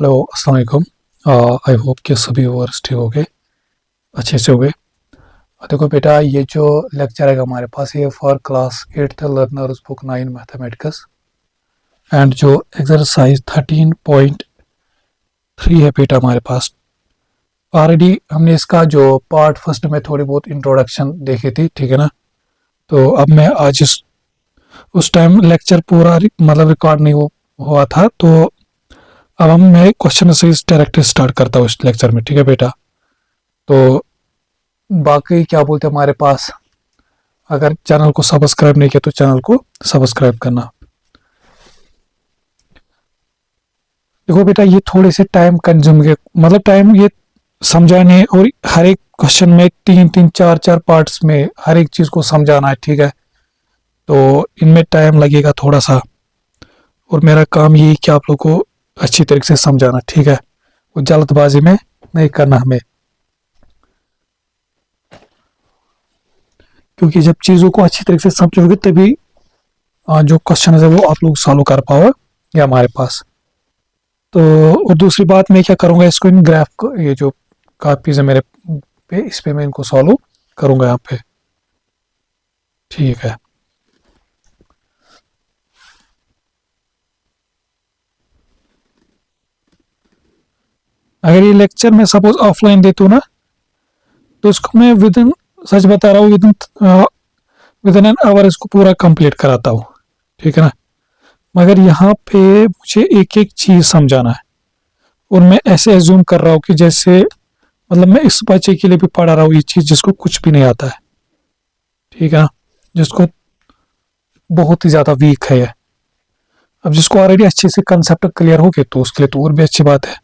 Hello अस्सलाम वालेकुम। I hope कि सभी व्यूअर्स ठीक हो गए, अच्छे से हो गए। देखो बेटा, ये जो लेक्चर है हमारे पास, ये for class 8th learners book 9 mathematics and जो एक्सरसाइज 13.3 है बेटा हमारे पास। ऑलरेडी हमने इसका जो पार्ट फर्स्ट में थोड़ी बहुत इंट्रोडक्शन देखी थी, ठीक है ना। तो अब मैं आज उस टाइम लेक्चर पूरा मतलब रिकॉर्ड नहीं हुआ था, तो अब मैं क्वेश्चन से डायरेक्ट स्टार्ट करता हूँ इस लेक्चर में, ठीक है बेटा। तो बाकी क्या बोलते हैं हमारे पास, अगर चैनल को सब्सक्राइब नहीं किया तो चैनल को सब्सक्राइब करना। देखो बेटा, ये थोड़े से टाइम कंज्यूम के मतलब टाइम ये समझाने और हर एक क्वेश्चन में 3-3 4-4 पार्ट्स में हर एक चीज को समझाना है, ठीक है। तो इनमें टाइम लगेगा थोड़ा सा, और मेरा काम ये है कि आप लोग को अच्छी तरीके से समझाना, ठीक है। वो जल्दबाजी में नहीं करना हमें, क्योंकि जब चीज़ों को अच्छी तरीके से समझोगे तभी जो क्वेश्चन है वो आप लोग सॉल्व कर पाओगे हमारे पास। तो और दूसरी बात, मैं क्या करूँगा, इसको इन ग्राफ को, ये जो कॉपीज है मेरे पे, इस पे मैं इनको सॉल्व करूँगा यहाँ पे, ठीक है। अगर ये लेक्चर मैं सपोज ऑफलाइन देता हूँ ना, तो इसको मैं विद इन, सच बता रहा हूँ, विद इन एन आवर इसको पूरा कंप्लीट कराता हूँ, ठीक है ना। मगर यहाँ पे मुझे एक एक चीज समझाना है, और मैं ऐसे एज्यूम कर रहा हूँ कि जैसे मतलब मैं इस बच्चे के लिए भी पढ़ा रहा हूँ ये चीज जिसको कुछ भी नहीं आता है, ठीक है ना, जिसको बहुत ही ज्यादा वीक है ये। अब जिसको ऑलरेडी अच्छे से कंसेप्ट क्लियर हो गए तो उसके लिए तो और भी अच्छी बात है।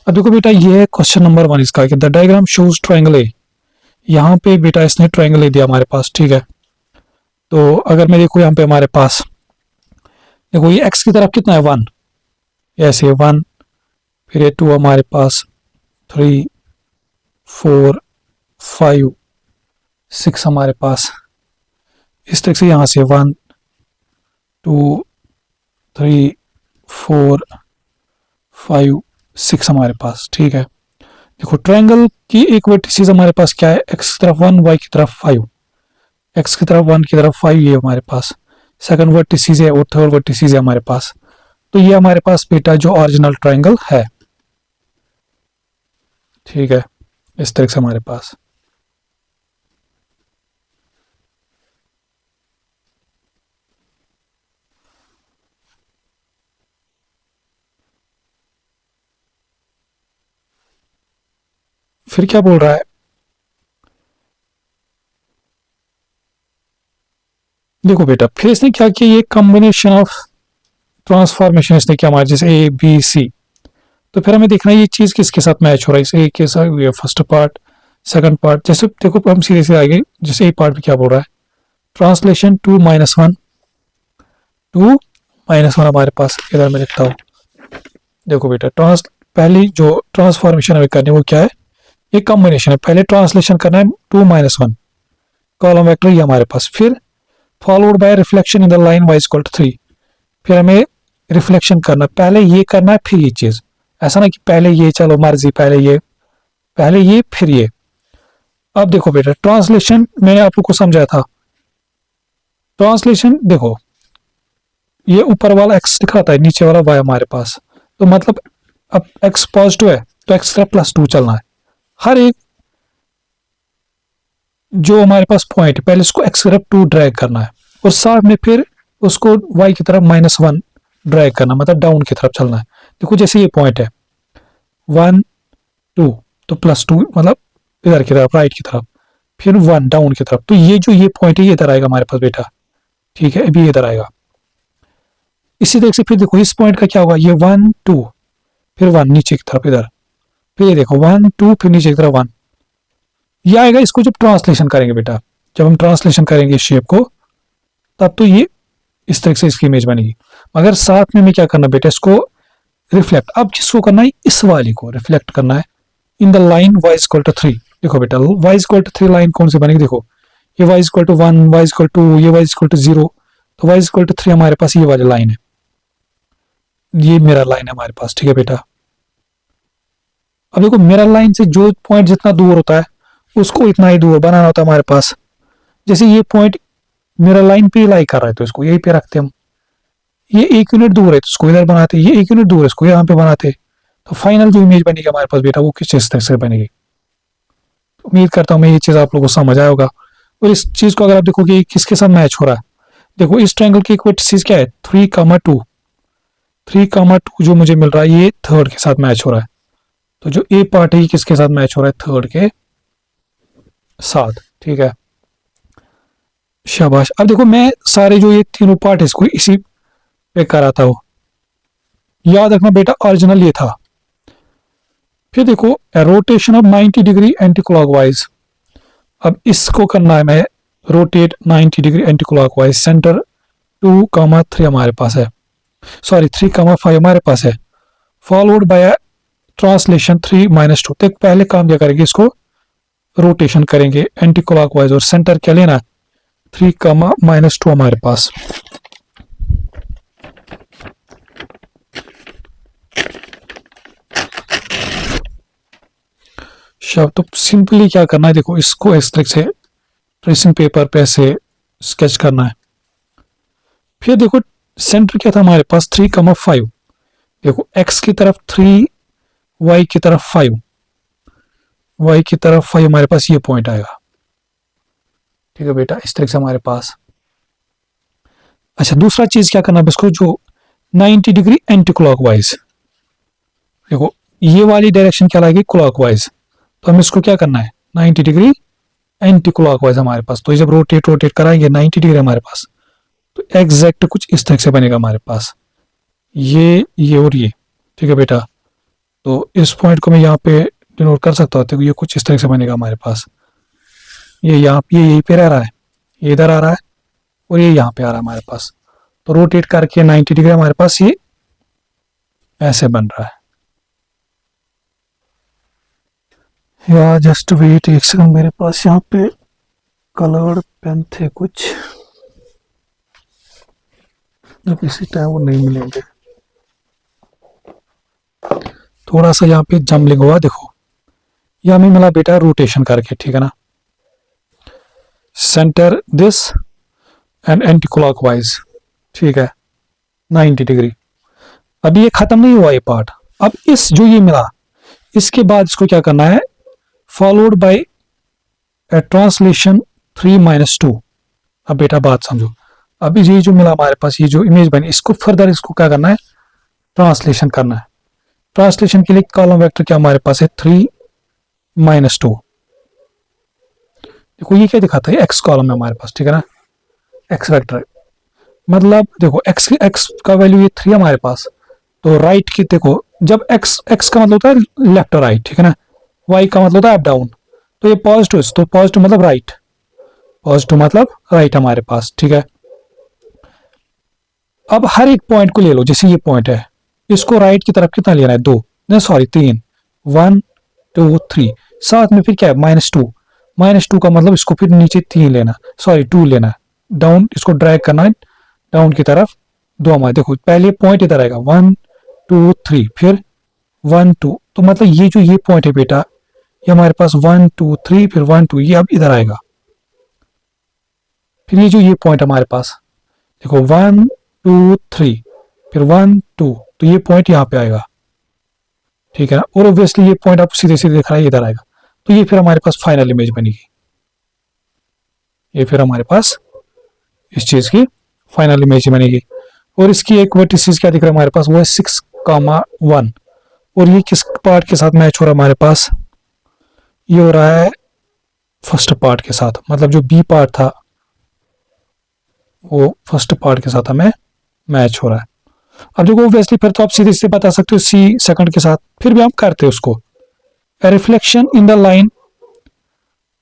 अब देखो बेटा, ये है क्वेश्चन नंबर 1 इसका, कि the diagram shows triangle A. यहाँ पे बेटा इसने ट्रायंगल ए दिया हमारे पास, ठीक है। तो अगर मैं देखो यहाँ पे हमारे पास देखो, ये एक्स की तरफ कितना है 1, ऐसे 1, फिर ये 2 हमारे पास, 3 4 5 6 हमारे पास, इस तरह से यहाँ से 1 2 3 4 5 6 हमारे पास, ठीक है। देखो ट्रायंगल की एक वर्टिसेस हमारे पास क्या है, एक्स की तरफ 1, वाई की तरफ 5, एक्स की तरफ 1 की तरफ 5, ये हमारे पास सेकंड वर्टिसेस है, और थर्ड वर्टिसेस है हमारे पास। तो ये हमारे पास बेटा जो ओरिजिनल ट्रायंगल है, ठीक है, इस तरह से हमारे पास। फिर क्या बोल रहा है, देखो बेटा फिर इसने क्या किया, ये कॉम्बिनेशन ऑफ ट्रांसफॉर्मेशन इसने किया हमारे, जैसे ए बी सी। तो फिर हमें देखना है ये चीज किसके साथ मैच हो रहा है, इसे ए के साथ, ये फर्स्ट पार्ट, सेकंड पार्ट। जैसे देखो हम सीधे से आगे, जैसे ए पार्ट में क्या बोल रहा है, ट्रांसलेशन 2-1 हमारे पास, इधर मैं लिखता हूँ। देखो बेटा, पहली जो ट्रांसफॉर्मेशन हमें करनी है वो क्या है, ये कॉम्बिनेशन है। पहले ट्रांसलेशन करना है 2-1 कॉलम वेक्टर, ये हमारे पास, फिर followed by reflection in the line y equal to 3। फिर हमें रिफ्लेक्शन करना, पहले ये करना है फिर ये चीज, ऐसा ना कि पहले ये, चलो मर्जी, पहले ये फिर ये। अब देखो बेटा, ट्रांसलेशन मैंने आप लोग को समझाया था। ट्रांसलेशन देखो, ये ऊपर वाला x दिखाता है, नीचे वाला y हमारे पास। तो मतलब अब x पॉजिटिव है तो x तरफ +2 चलना है। हर एक जो हमारे पास पॉइंट है, पहले इसको x की तरफ 2 ड्रैग करना है, और साथ में फिर उसको y की तरफ -1 ड्रैग करना, मतलब डाउन की तरफ चलना है। देखो जैसे ये पॉइंट है 1 2, तो +2 मतलब इधर की तरफ, राइट की तरफ, फिर 1 डाउन की तरफ। तो ये जो ये पॉइंट है ये इधर आएगा हमारे पास बेटा, ठीक है, अभी इधर आएगा। इसी तरह से फिर देखो इस पॉइंट का क्या होगा, ये 1 2, फिर 1 नीचे की तरफ इधर, फिर ये देखो 1 2, फिर नीचे की तरफ 1, ये आएगा। इसको जब ट्रांसलेशन करेंगे बेटा, जब हम ट्रांसलेशन करेंगे इस शेप को, तब तो ये इस तरह से इसकी इमेज बनेगी। मगर साथ में मैं क्या करना बेटा, इसको रिफ्लेक्ट, अब किसको करना है, इस वाली को रिफ्लेक्ट करना है in the line y equal to 3। देखो बेटा y इक्वल टू 3 लाइन कौन सी बनेगी, देखो ये y equal to 1, y equal to 2, ये y इक्वल टू 0, तो y इक्वल टू 3 हमारे पास ये वाली लाइन है, ये मेरा लाइन है हमारे पास, ठीक है बेटा। अब देखो मिरर लाइन से जो पॉइंट जितना दूर होता है उसको इतना ही दूर बनाना होता है हमारे पास। जैसे ये पॉइंट मिरर लाइन पे लाई कर रहा है तो इसको यहीं पे रखते हम। ये 1 यूनिट दूर है तो इसको इधर बनाते, ये 1 यूनिट दूर है इसको यहाँ पे बनाते। तो फाइनल जो इमेज बनेगी हमारे पास बेटा वो किस चीज से बनेगी। उम्मीद करता हूँ मैं ये चीज आप लोगों को समझ आया होगा। और इस चीज को अगर आप देखोगे किसके साथ मैच हो रहा है, देखो इस ट्रायंगल की इक्वेटिस क्या है 3,2। 3,2 जो मुझे मिल रहा है ये थर्ड के साथ मैच हो रहा है। तो जो ए पार्ट है ये किसके साथ मैच हो रहा है, थर्ड के साथ। ठीक है, शाबाश। अब देखो मैं सारे जो ये तीनों पार्ट है इसको इसी पे कराता हूँ। याद रखना बेटा ओरिजिनल ये था। फिर देखो rotation of 90 degree anti clockwise. अब इसको करना है मैं rotate 90 degree anti clockwise. Centre 2,3 हमारे पास है, सॉरी 3,5 हमारे पास है। Followed by translation 3 - 2। तक पहले काम क्या करेंगे, इसको रोटेशन करेंगे एंटी क्लॉकवाइज और सेंटर क्या लेना है 3,-2 हमारे पास। शब तो सिंपली क्या करना है, देखो इसको इस तरह से ट्रेसिंग पेपर पे ऐसे स्केच करना है। फिर देखो सेंटर क्या था हमारे पास 3,5। देखो x की तरफ 3, y की तरफ 5, y की तरफ 5 हमारे पास ये पॉइंट आएगा। ठीक है बेटा, इस तरह से हमारे पास। अच्छा दूसरा चीज क्या करना है इसको, जो 90 डिग्री एंटी क्लॉकवाइज। देखो ये वाली डायरेक्शन क्या लाएगी क्लॉकवाइज, तो हम इसको क्या करना है 90 डिग्री एंटी क्लॉकवाइज हमारे पास। तो जब रोटेट कराएंगे 90 डिग्री हमारे पास, तो एग्जैक्ट कुछ इस तरह से बनेगा हमारे पास, ये और ये। ठीक है बेटा, तो इस पॉइंट को मैं यहाँ पे डिनोट कर सकता हूँ। तो ये कुछ इस तरह से बनेगा हमारे पास। ये यहाँ ये यहीं पे रह रहा है, ये इधर आ रहा है और ये यहाँ पे आ रहा है हमारे पास। तो रोटेट करके 90 डिग्री हमारे पास ये ऐसे बन रहा है। या जस्ट वेट एक सेकंड, मेरे पास यहाँ पे कलर्ड पेन थे कुछ, जब इसी टाइम वो नहीं मिलेंगे। थोड़ा सा यहाँ पे जम्बलिंग हुआ, देखो ये हमें मिला बेटा रोटेशन करके। ठीक है ना, centre this and anti clockwise. ठीक है 90 डिग्री। अभी ये खत्म नहीं हुआ ये पार्ट। अब इस जो ये मिला इसके बाद इसको क्या करना है, फॉलोड बाय ट्रांसलेशन 3 - 2। अब बेटा बात समझो, अभी ये जो मिला हमारे पास, ये जो इमेज बनी, इसको फर्दर इसको क्या करना है ट्रांसलेशन करना है। ट्रांसलेशन के लिए कॉलम वेक्टर क्या हमारे पास है 3 - 2। देखो ये क्या दिखाता है, एक्स कॉलम है हमारे पास। ठीक है ना, एक्स वेक्टर, मतलब देखो एक्स का वैल्यू ये 3 हमारे पास। तो राइट की देखो, जब एक्स का मतलब होता है लेफ्ट और राइट। ठीक है ना, वाई का मतलब होता है अप डाउन। तो ये पॉजिटिव, तो पॉजिटिव मतलब राइट, पॉजिटिव मतलब राइट हमारे पास। ठीक है, अब हर एक पॉइंट को ले लो। जैसे ये पॉइंट है, इसको राइट की तरफ कितना लेना है 2, नहीं सॉरी 3, 1 2 3। साथ में फिर क्या है -2। -2 का मतलब इसको फिर नीचे 3 लेना, सॉरी 2 लेना, डाउन इसको ड्रैग करना है डाउन की तरफ 2 हमारे। देखो पहले पॉइंट इधर आएगा 1 2 3, फिर 1 2। तो मतलब ये जो ये पॉइंट है बेटा, ये हमारे पास 1 2 3 फिर 1 2, ये अब इधर आएगा। फिर ये जो ये पॉइंट हमारे पास, देखो 1 2 3 फिर 1 2, तो ये पॉइंट यहाँ पे आएगा। ठीक है ना, और ऑब्वियसली ये पॉइंट आप सीधे सीधे दिख रहा है इधर आएगा। तो ये फिर हमारे पास फाइनल इमेज बनेगी। ये फिर हमारे पास इस चीज की फाइनल इमेज बनेगी। और इसकी एक वर्टिसेस क्या दिख रहा है हमारे पास, वो है 6,1। और ये किस पार्ट के साथ मैच हो रहा है हमारे पास, ये हो रहा है फर्स्ट पार्ट के साथ। मतलब जो बी पार्ट था वो फर्स्ट पार्ट के साथ हमें मैच हो रहा है। अब देखो ऑब्वियसली फिर तो आप सीधे से बता सकते हो सी सेकंड के साथ, फिर भी हम करते हैं उसको। Reflection in the line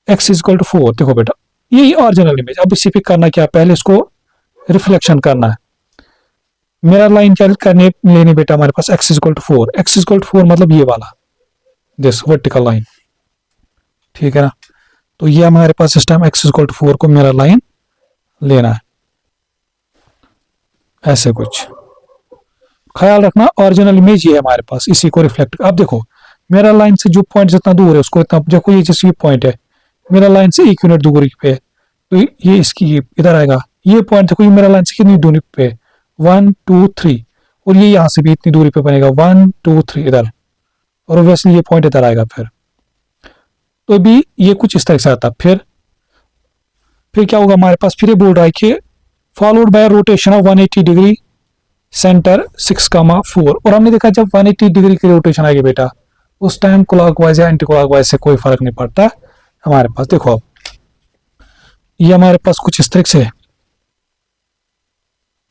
x = 4। देखो बेटा यही ओरिजिनल इमेज। अब इसी पे करना क्या, पहले इसको रिफ्लेक्शन करना है। मेरा लाइन क्या करनी लेनी बेटा हमारे पास x = 4। x = 4 मतलब ये वाला, दिस वर्टिकल लाइन। ठीक है ना, तो ये हमारे पास इस टाइम x = 4 को मेरा लाइन लेना है, ऐसे कुछ ख्याल रखना। ओरिजिनल इमेज ये है हमारे पास, इसी को रिफ्लेक्ट। अब देखो मेरा लाइन से जो पॉइंट जितना दूर है उसको इतना, देखो ये जैसे ये पॉइंट है मेरा लाइन से 1 यूनिट दूरी पे है, तो ये इसकी इधर आएगा। ये पॉइंट देखो ये मेरा लाइन से कितनी दूरी पे है, 1 2 3, और ये यहाँ से भी इतनी दूरी पे बनेगा 1 2 3 इधर, और ऑब्वियसली ये पॉइंट इधर आएगा। तो भी ये कुछ इस तरह से आता। फिर क्या होगा हमारे पास, फिर ये बोल रहा है कि followed by rotation of 180 degree centre 6,4, और हमने देखा जब 180 डिग्री की रोटेशन आएगी बेटा उस टाइम क्लॉकवाइज या एंटी क्लॉकवाइज से कोई फर्क नहीं पड़ता हमारे पास। देखो अब ये हमारे पास कुछ इस तरह से,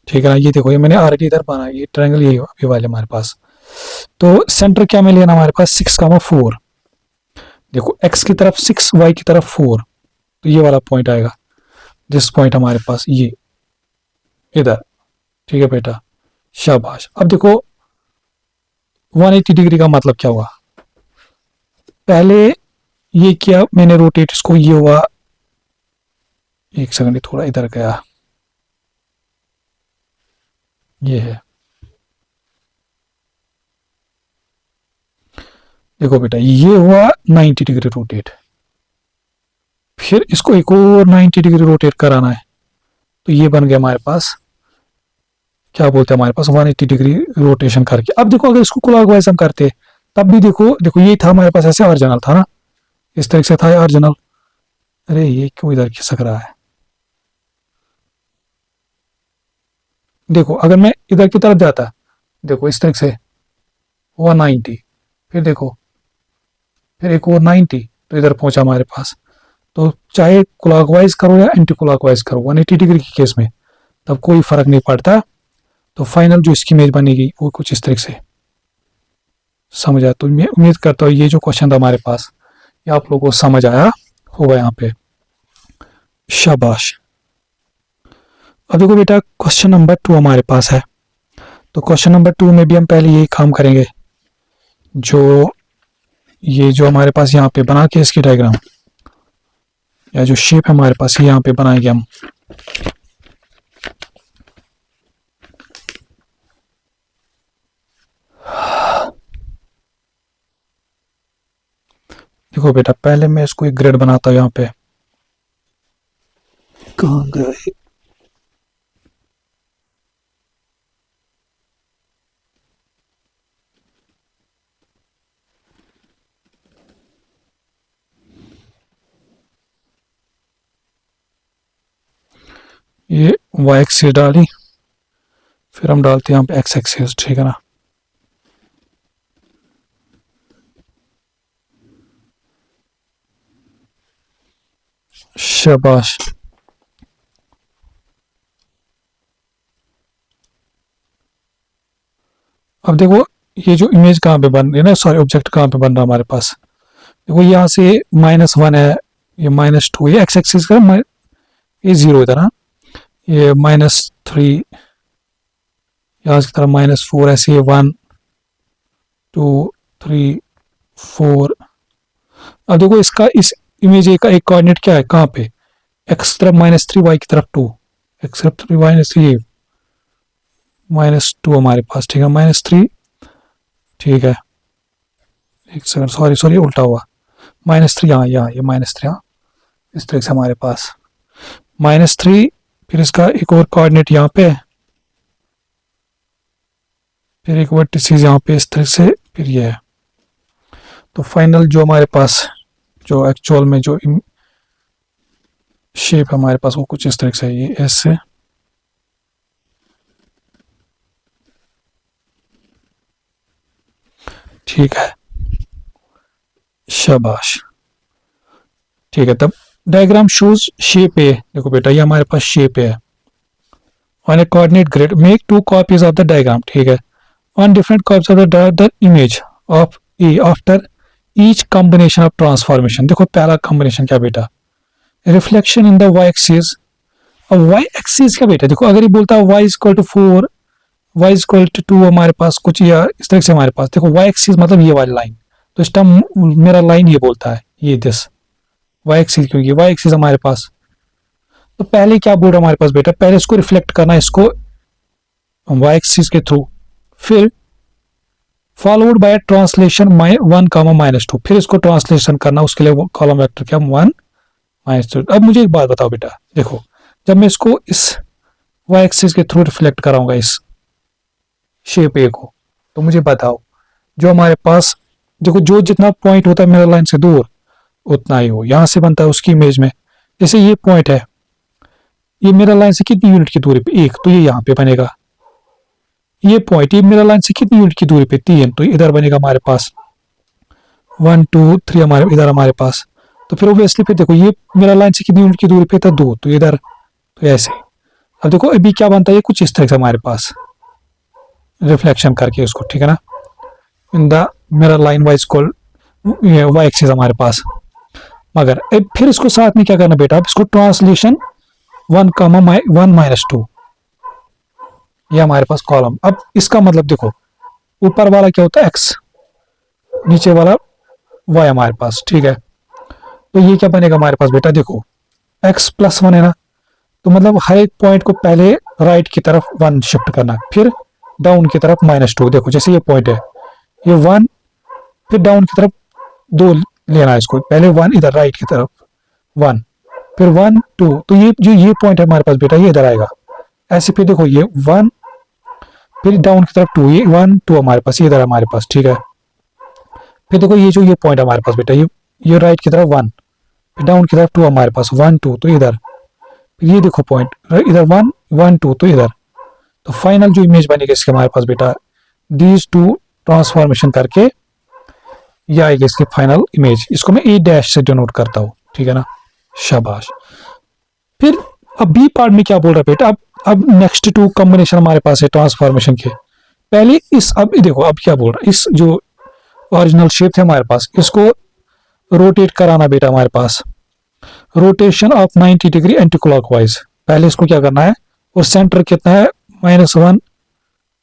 ठीक है ना, ये देखो ये मैंने ऑलरेडी इधर बना, ये ट्रायंगल ये वाले हमारे पास। तो सेंटर क्या में लेना हमारे पास 6,4, देखो x की तरफ 6 y की तरफ 4, तो ये वाला पॉइंट आएगा, दिस पॉइंट हमारे पास ये इधर, ठीक है बेटा, शाबाश। अब देखो 180 डिग्री का मतलब क्या हुआ, पहले ये किया मैंने रोटेट इसको, ये हुआ, एक सेकंड थोड़ा इधर गया, ये है, देखो बेटा ये हुआ 90 डिग्री रोटेट, फिर इसको एक और 90 डिग्री रोटेट कराना है, तो ये बन गया हमारे पास, क्या बोलते हैं हमारे पास 180 डिग्री रोटेशन करके। अब देखो अगर इसको क्लॉकवाइज हम करते तब भी देखो ये था हमारे पास ऐसे ऑरिजिनल था ना, इस तरह से था ऑरिजिनल, अरे ये क्यों इधर खिसक रहा है, देखो अगर मैं इधर की तरफ जाता, देखो इस तरह से हुआ 90, फिर देखो फिर एक और 90, तो इधर पहुंचा हमारे पास। तो चाहे क्लॉकवाइज करो या एंटी क्लॉकवाइज करो 180 डिग्री के केस में तब कोई फर्क नहीं पड़ता। तो फाइनल जो इसकी इमेज बनेगी वो कुछ इस तरह से, समझ आया। तो मैं उम्मीद करता हूँ ये जो क्वेश्चन था हमारे पास ये आप लोगों को समझ आया होगा यहाँ पे, शाबाश। अब देखो बेटा क्वेश्चन नंबर 2 हमारे पास है, तो क्वेश्चन नंबर 2 में भी हम पहले यही काम करेंगे, ये जो हमारे पास यहाँ पे बना के इसकी डायग्राम या जो शेप है हमारे पास यहाँ पे बनाएंगे हम। देखो बेटा पहले मैं इसको एक ग्रिड बनाता हूँ यहाँ पे, कहाँ गए, ये y एक्सिस डाली, फिर हम डालते हैं यहाँ पे x एक्सिस, ठीक है ना। शाबाश। अब देखो ये जो इमेज कहाँ पे बन रही है ना, सॉरी ऑब्जेक्ट कहाँ पे बन रहा है हमारे पास, देखो यहाँ से -1 है, ये -2, ये x एक्सिस का ये 0 इधर, हाँ ये -3, यहाँ की तरफ -4, ऐसे 1 2 3 4। अब देखो इसका इस इमेज का एक कोऑर्डिनेट क्या है, कहाँ पे, x की तरफ -3, y की तरफ 2, x की तरफ 3 -3 -2 हमारे पास, ठीक है, -3, ठीक है, एक सेकंड, सॉरी उल्टा हुआ, -3 यहाँ ये -3, यहाँ इस तरह से हमारे पास -3, फिर इसका एक और कोऑर्डिनेट यहाँ पे, फिर एक वर्टिसेस यहाँ पे इस तरह से, फिर ये है। तो फाइनल जो हमारे पास जो एक्चुअल में जो शेप हमारे पास वो कुछ इस तरह से है, ये ऐसे, ठीक है, शाबाश, ठीक है। तब डायग्राम शोज शेप ए, देखो बेटा ये हमारे पास शेप है on a coordinate grid, make 2 copies of the diagram, ठीक है, on different copies of the image of A after each combination of transformation. देखो पहला कॉम्बिनेशन क्या बेटा, reflection in the y axis. अब y एक्सिस क्या बेटा, देखो अगर ये बोलता है y equal to 4, y equal to 2 हमारे पास कुछ या इस तरह से हमारे पास, देखो y एक्सिस मतलब ये वाली लाइन, तो इस टाइम मेरा लाइन ये बोलता है ये दिस y एक्सिस, क्योंकि y एक्सिस हमारे पास, तो पहले क्या बोल रहा हमारे पास बेटा, पहले इसको रिफ्लेक्ट करना है इसको y एक्सिस के थ्रू, फिर followed by translation one comma -2, फिर इसको ट्रांसलेशन करना, उसके लिए वो कॉलम वेक्टर क्या 1 -2। अब मुझे एक बात बताओ बेटा, देखो जब मैं इसको इस वाई एक्सिस के थ्रू रिफ्लेक्ट कराऊंगा इस शेप ए को, तो मुझे बताओ जो हमारे पास, देखो जो जितना पॉइंट होता है मिरर लाइन से दूर उतना ही हो यहां से बनता है उसकी इमेज में। जैसे ये पॉइंट है, ये मिरर लाइन से कितनी यूनिट की दूरी पे 1, तो ये यहाँ पे बनेगा। ये पॉइंट ये मिरर लाइन से कितनी यूनिट की दूरी पे 3, तो इधर बनेगा हमारे पास 1 2 3 हमारे इधर हमारे पास। तो फिर ऑब्वियसली फिर देखो ये मिरर लाइन से कितनी यूनिट की दूरी पे था 2, तो इधर, तो ऐसे। अब देखो अभी क्या बनता है, ये कुछ इस तरह से हमारे पास रिफ्लेक्शन करके उसको, ठीक है ना, in the mirror line wise call Y axis हमारे पास। मगर अब फिर इसको साथ में क्या करना बेटा, अब इसको ट्रांसलेशन 1 कामा 1 -2, ये हमारे पास कॉलम। अब इसका मतलब देखो ऊपर वाला क्या होता है x, नीचे वाला y हमारे पास, ठीक है। तो ये क्या बनेगा हमारे पास बेटा, देखो x +1 है ना, तो मतलब हर एक पॉइंट को पहले राइट की तरफ 1 शिफ्ट करना, फिर डाउन की तरफ -2। देखो जैसे ये पॉइंट है, ये 1, फिर डाउन की तरफ 2 लेना है इसको, पहले 1 इधर राइट की तरफ 1, फिर 1 2, तो ये जो ये पॉइंट है हमारे पास बेटा ये इधर आएगा ऐसे। फिर देखो ये 1, फिर डाउन की तरफ 2, ये 1 2 हमारे पास, ये इधर हमारे पास, ठीक है। फिर देखो ये जो ये पॉइंट हमारे पास बेटा, ये राइट की तरफ 1, फिर डाउन की तरफ 2 हमारे पास, 1 2, तो इधर। फिर ये देखो पॉइंट इधर 1 1 2, तो इधर। तो फाइनल जो इमेज बनेगी इसके हमारे पास बेटा, दीज टू ट्रांसफॉर्मेशन करके ये आएगी इसकी फाइनल इमेज। इसको मैं A' से डिनोट करता हूँ, ठीक है ना, शाबाश। फिर अब बी पार्ट में क्या बोल रहा है बेटा, अब नेक्स्ट 2 कॉम्बिनेशन हमारे पास है ट्रांसफॉर्मेशन के। पहले इस, अब देखो अब क्या बोल रहा है, इस जो ओरिजिनल शेप है हमारे पास, इसको रोटेट कराना बेटा हमारे पास, rotation of 90 degree anti clockwise. पहले इसको क्या करना है, और सेंटर कितना है -1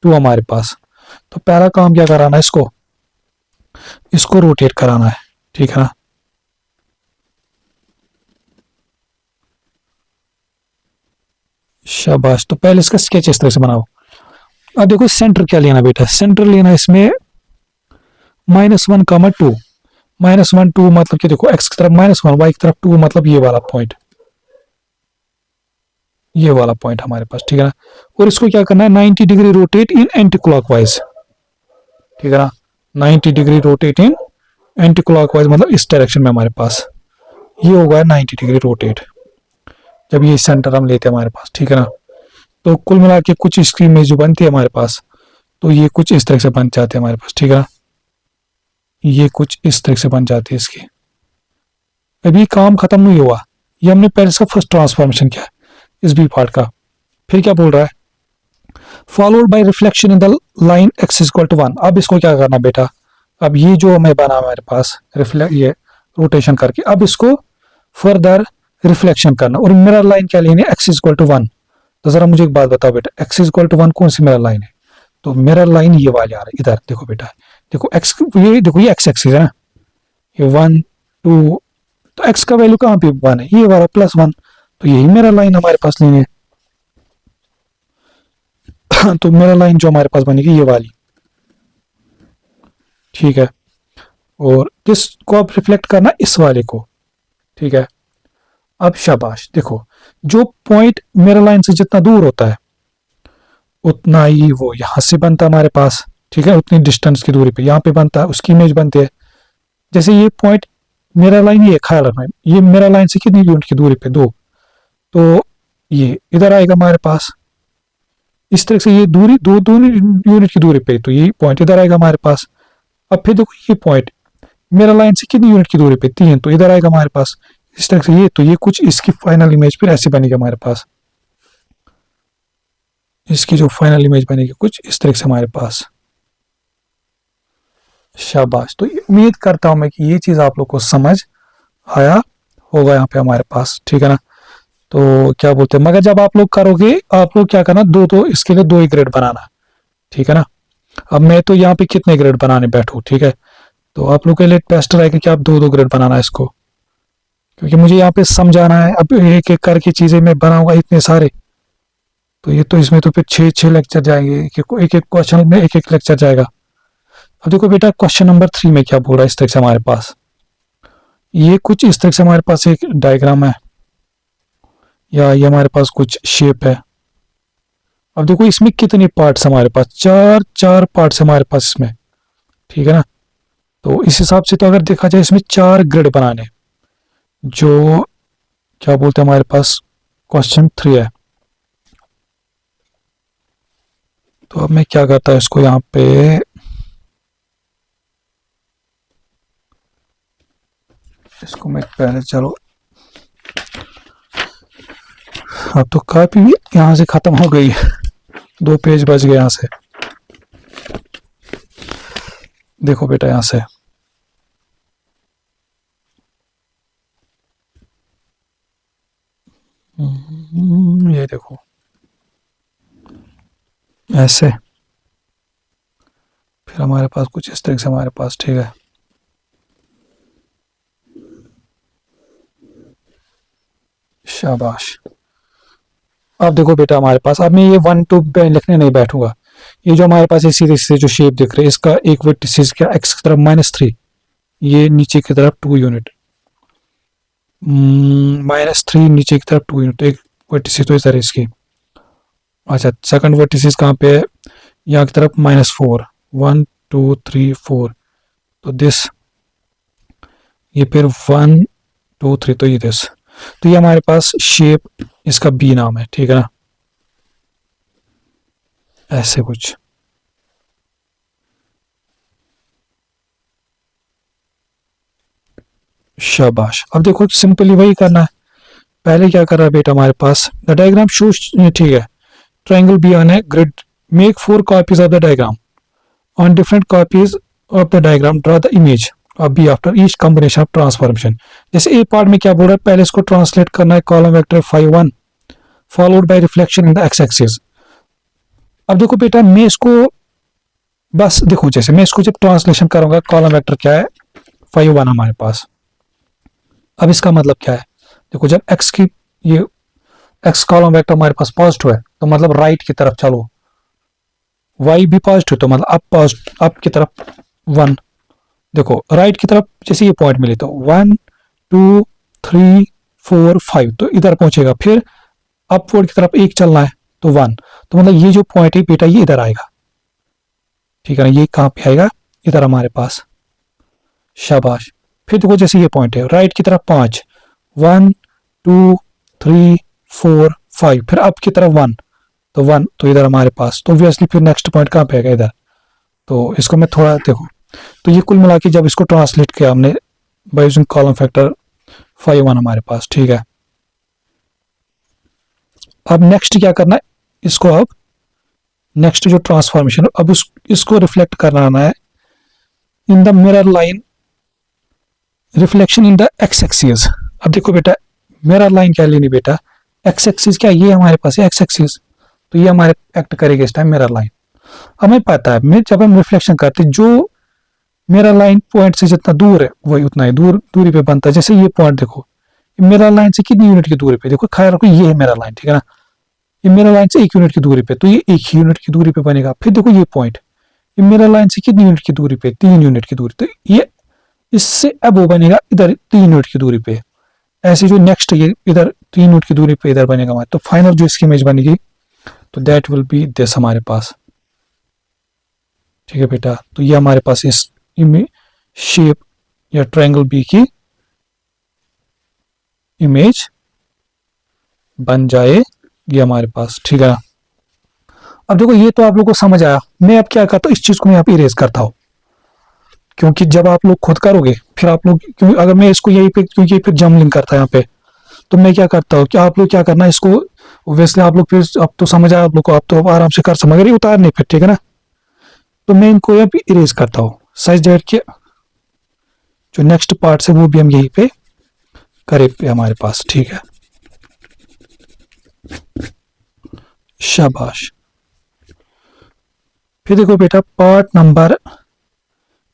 2 हमारे पास। तो पहला काम क्या कराना है, इसको रोटेट कराना है, ठीक है ना। शाबाश। तो पहले इसका स्केच इस तरह से बनाओ। अब देखो सेंटर क्या लेना बेटा, सेंटर लेना इसमें -1 कामा 2, -1 2 मतलब कि देखो x की तरफ -1 y की तरफ 2, मतलब ये वाला पॉइंट, ये वाला पॉइंट हमारे पास, ठीक है ना। और इसको क्या करना है, 90 degree rotate in anti clockwise, ठीक है ना, 90 degree rotate in anti clockwise, मतलब इस डायरेक्शन में हमारे पास ये होगा 90 डिग्री रोटेट, जब ये सेंटर हम लेते हैं हमारे पास, ठीक है ना। तो कुल मिला के कुछ इसकी इमेज जो बनती है हमारे पास, तो ये कुछ इस तरह से बन जाते हैं हमारे पास, ठीक है ना, ये कुछ इस तरह से बन जाती है इसकी। अभी काम खत्म नहीं हुआ, ये हमने पहले इसका फर्स्ट ट्रांसफॉर्मेशन किया इस बी पार्ट का। फिर क्या बोल रहा है, followed by reflection in the line x equal to 1। अब इसको क्या करना बेटा, अब ये जो हमें बना हमारे पास रिफ्लेक्ट, ये रोटेशन करके, अब इसको फर्दर रिफ्लेक्शन करना, और मिरर लाइन क्या लेनी है, x इक्वल टू 1। तो जरा मुझे एक बात बताओ बेटा, x इक्वल टू 1 कौन सी मिरर लाइन है, तो मिरर लाइन ये वाली आ रही है इधर, देखो बेटा, देखो x, ये देखो ये x एक्सिस है ना, ये 1 2, तो x का वैल्यू कहाँ पे 1 है, ये वाला +1, तो यही मिरर लाइन हमारे पास लेनी है। तो मिरर लाइन जो हमारे पास बनेगी ये वाली, ठीक है। और किसको अब रिफ्लेक्ट करना, इस वाले को, ठीक है। अब शाबाश, देखो जो पॉइंट मिरर लाइन से जितना दूर होता है उतना ही वो यहां से बनता है हमारे पास, ठीक है, उतनी डिस्टेंस की दूरी पे यहाँ पे बनता है, उसकी इमेज बनती है। जैसे ये पॉइंट मिरर लाइन, ये ख्याल रखना, ये मिरर लाइन से कितनी यूनिट की दूरी पे 2, तो ये इधर आएगा हमारे पास इस तरह से, ये दूरी 2 यूनिट की दूरी पे, तो ये पॉइंट इधर आएगा हमारे पास। अब फिर देखो ये पॉइंट मिरर लाइन से कितनी यूनिट की दूरी पे 3, तो इधर आएगा हमारे पास इस तरह से, ये तो ये कुछ इसकी फाइनल इमेज फिर ऐसे बनेगी हमारे पास, इसकी जो फाइनल इमेज बनेगी कुछ इस तरह से हमारे पास। शाबाश। तो उम्मीद करता हूं मैं कि ये चीज आप लोग को समझ आया होगा यहाँ पे हमारे पास, ठीक है ना। तो क्या बोलते हैं, मगर जब आप लोग करोगे, आप लोग क्या करना, दो इसके लिए 2 ही ग्रेड बनाना, ठीक है ना। अब मैं तो यहाँ पे कितने ग्रेड बनाने बैठू, ठीक है, तो आप लोग के लिए बेस्ट रहेगा कि आप 2 ग्रेड बनाना इसको, क्योंकि मुझे यहाँ पे समझाना है। अब एक एक करके चीजें मैं बनाऊंगा इतने सारे, तो ये तो इसमें तो फिर 6 लेक्चर जाएंगे, एक एक क्वेश्चन में एक लेक्चर जाएगा। अब देखो बेटा क्वेश्चन नंबर 3 में क्या बोल रहा है। इस तरह से हमारे पास ये कुछ इस तरह से हमारे पास एक डायग्राम है, या ये हमारे पास कुछ शेप है। अब देखो इसमें कितने पार्ट्स हमारे पास, चार पार्ट्स हमारे पास इसमें, ठीक है ना। तो इस हिसाब से तो अगर देखा जाए इसमें 4 ग्रिड बनाने, जो क्या बोलते हैं हमारे पास क्वेश्चन 3 है। तो अब मैं क्या करता है इसको यहाँ पे, इसको मैं पहले, चलो अब तो कॉपी भी यहाँ से खत्म हो गई, 2 पेज बच गए यहाँ से। देखो बेटा यहाँ से ये देखो ऐसे, फिर हमारे पास कुछ इस तरह से हमारे पास, ठीक है। शाबाश। अब देखो बेटा हमारे पास, अब मैं ये 1 2 लिखने नहीं बैठूंगा। ये जो हमारे पास सीधे सीधे जो शेप दिख रहे हैं, इसका एक वर्टिसेस क्या एक्स की तरफ -3, ये नीचे की तरफ 2 यूनिट, -3 नीचे की तरफ 2 यूनिट, एक वर्टिसेस तो इस तरह इसकी। अच्छा सेकंड वर्टिसेस कहाँ पे है, यहाँ की तरफ -4, 1 2 3 4, तो दिस, ये फिर 1 2 3, तो ये दिस। तो ये हमारे पास शेप, इसका बी नाम है, ठीक है ना, ऐसे कुछ। शाबाश। अब देखो सिंपली वही करना है। पहले क्या कर रहा है बेटा हमारे पास, द डायग्राम शोज, ठीक है, triangle B on a grid, make 4 copies of the diagram, on different copies of the diagram draw the image of B after each combination of transformation. जैसे ए पार्ट में क्या बोल रहा है, पहले इसको ट्रांसलेट करना है column vector 5 1 followed by reflection in the x axis. अब देखो बेटा मैं इसको बस देखो, जैसे मैं इसको जब ट्रांसलेशन करूंगा, कॉलम वेक्टर क्या है 5 1 हमारे पास। अब इसका मतलब क्या है, देखो जब एक्स की, ये एक्स कॉलम वेक्टर हमारे पास पॉजिटिव है, तो मतलब राइट की तरफ चलो, वाई भी पॉजिटिव, तो मतलब अप पॉजिटिव, अप की तरफ 1, देखो राइट की तरफ जैसे ये पॉइंट मिले तो 1 2 3 4 5, तो इधर पहुंचेगा, फिर अपवर्ड की तरफ एक चलना है तो 1, तो मतलब ये जो पॉइंट है बेटा ये इधर आएगा, ठीक है ना, ये कहाँ पे आएगा, इधर हमारे पास। शाबाश। फिर देखो जैसे ये पॉइंट है राइट की तरफ 5, 1 2 3 4 5, फिर अप की तरफ 1, तो 1, तो इधर हमारे पास, तो ऑब्वियसली फिर नेक्स्ट पॉइंट कहाँ पे आएगा, इधर। तो इसको मैं थोड़ा देखो, तो ये कुल मिला के जब इसको ट्रांसलेट किया हमने बाय यूजिंग कॉलम फैक्टर 5 1 हमारे पास, ठीक है। अब नेक्स्ट क्या करना है इसको, अब नेक्स्ट जो ट्रांसफॉर्मेशन, अब इसको रिफ्लेक्ट कराना है in the mirror line, reflection in the x axis. अब देखो बेटा मिरर लाइन क्या लेनी बेटा, एक्स एक्सिस क्या, ये हमारे पास है एक्स एक्सिस, तो ये हमारे एक्ट करेगा इस टाइम मिरर लाइन। हमें पता है मैं जब हम रिफ्लेक्शन करते, जो मिरर लाइन पॉइंट से जितना दूर है वही उतना ही दूरी पे बनता है। जैसे ये पॉइंट देखो, मिरर लाइन से कितनी यूनिट की दूरी पे, देखो ख्याल रखो ये है मिरर लाइन, ठीक है ना, ये मिरर लाइन से 1 यूनिट की दूरी पे, तो ये 1 यूनिट की दूरी पे बनेगा। फिर देखो ये पॉइंट, ये मिरर लाइन से कितनी यूनिट की दूरी पे, 3 यूनिट की दूरी, तो ये इससे अब वो बनेगा इधर 3 यूनिट की दूरी पे। ऐसे जो नेक्स्ट ये इधर 3 यूनिट की दूरी पे इधर बनेगा हमारे, तो फाइनल जो इसकी इमेज बनेगी तो दैट विल बी दिस हमारे पास, ठीक है बेटा। तो ये हमारे पास इस शेप या ट्रायंगल बी की इमेज बन जाएगी हमारे पास, ठीक है। अब देखो ये तो आप लोगों को समझ आया। मैं अब क्या करता हूँ, इस चीज को मैं यहाँ पे इरेज करता हूँ, क्योंकि जब आप लोग खुद करोगे फिर आप लोग, क्योंकि अगर मैं इसको यहीं पे, क्योंकि फिर जम्बलिंग करता है यहाँ पे, तो मैं क्या करता हूँ, क्या आप लोग क्या करना है इसको, वैसे आप लोग फिर अब तो समझ आया आप लोग को, आप तो आराम से कर समझ, मगर ये उतारने फिर, ठीक है ना। तो मैं इनको यहाँ पे इरेज करता हूँ सच दैट के जो नेक्स्ट पार्ट है वो भी हम यहीं पे करे पे हमारे पास, ठीक है। शाबाश। फिर देखो बेटा पार्ट नंबर,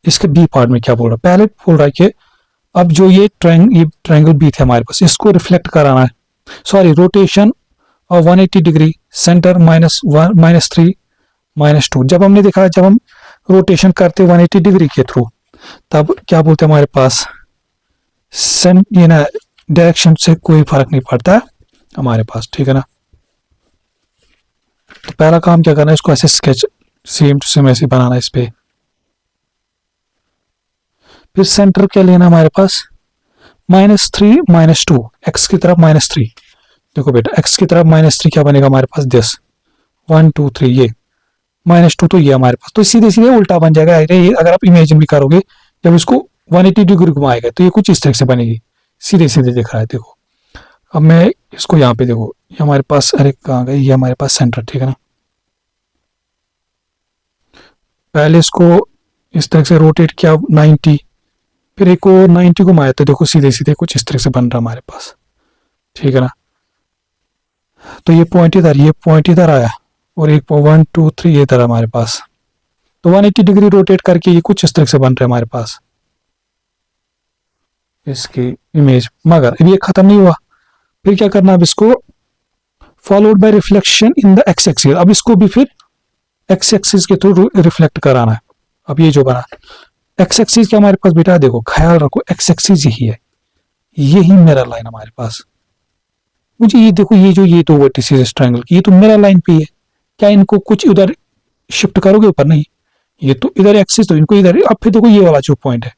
इसके बी पार्ट में क्या बोल रहा है, पहले बोल रहा है कि अब जो ये ट्रायंगल बी थे हमारे पास, इसको रिफ्लेक्ट कराना है, सॉरी रोटेशन और 180 डिग्री, सेंटर -1 -3 -2। जब हमने देखा, जब हम रोटेशन करते 180 डिग्री के थ्रू, तब क्या बोलते हैं हमारे पास ये ना डायरेक्शन से कोई फर्क नहीं पड़ता हमारे पास, ठीक है ना। तो पहला काम क्या करना है, इसको ऐसे स्केच सेम टू सेम ऐसे बनाना है इस पे। फिर सेंटर क्या लेना हमारे पास, -3 -2, एक्स की तरफ -3। देखो बेटा एक्स की तरफ -3 क्या बनेगा हमारे पास 10, 1 2 3 ये -2, तो ये हमारे पास तो सीधे सीधे उल्टा बन जाएगा। ये अगर आप इमेजिन भी करोगे जब इसको 180 डिग्री घुमाएगा तो ये कुछ इस तरह से बनेगी, सीधे सीधे दिख रहा है। देखो अब मैं इसको यहाँ पे देखो, ये हमारे पास, अरे कहाँ गई, ये हमारे पास सेंटर, ठीक है ना। पहले इसको इस तरह से रोटेट किया 90, फिर एक और 90 घुमाया तो देखो सीधे सीधे कुछ इस तरह से बन रहा हमारे पास, ठीक है ना। तो ये पॉइंट इधर आया और एक 1 2 3 इधर हमारे पास, तो 180 डिग्री रोटेट करके ये कुछ इस तरह से बन रहा है हमारे पास इसकी इमेज। मगर अब ये खत्म नहीं हुआ, फिर क्या करना, अब इसको followed by reflection in the x axis, अब इसको भी फिर एक्स एक्सिस के थ्रू रिफ्लेक्ट कराना है। अब ये जो बना एक्स एक्सिस क्या हमारे पास बेटा, देखो ख्याल रखो एक्स एक्सिस यही है, यही मिरर लाइन हमारे पास। मुझे ये देखो ये जो ये दो वर्टिसेस इस ट्रायंगल की, ये तो मिरर लाइन पे है, क्या इनको कुछ उधर शिफ्ट करोगे ऊपर, नहीं, ये तो इधर एक्सिस, तो इनको इधर। अब फिर देखो ये वाला जो पॉइंट है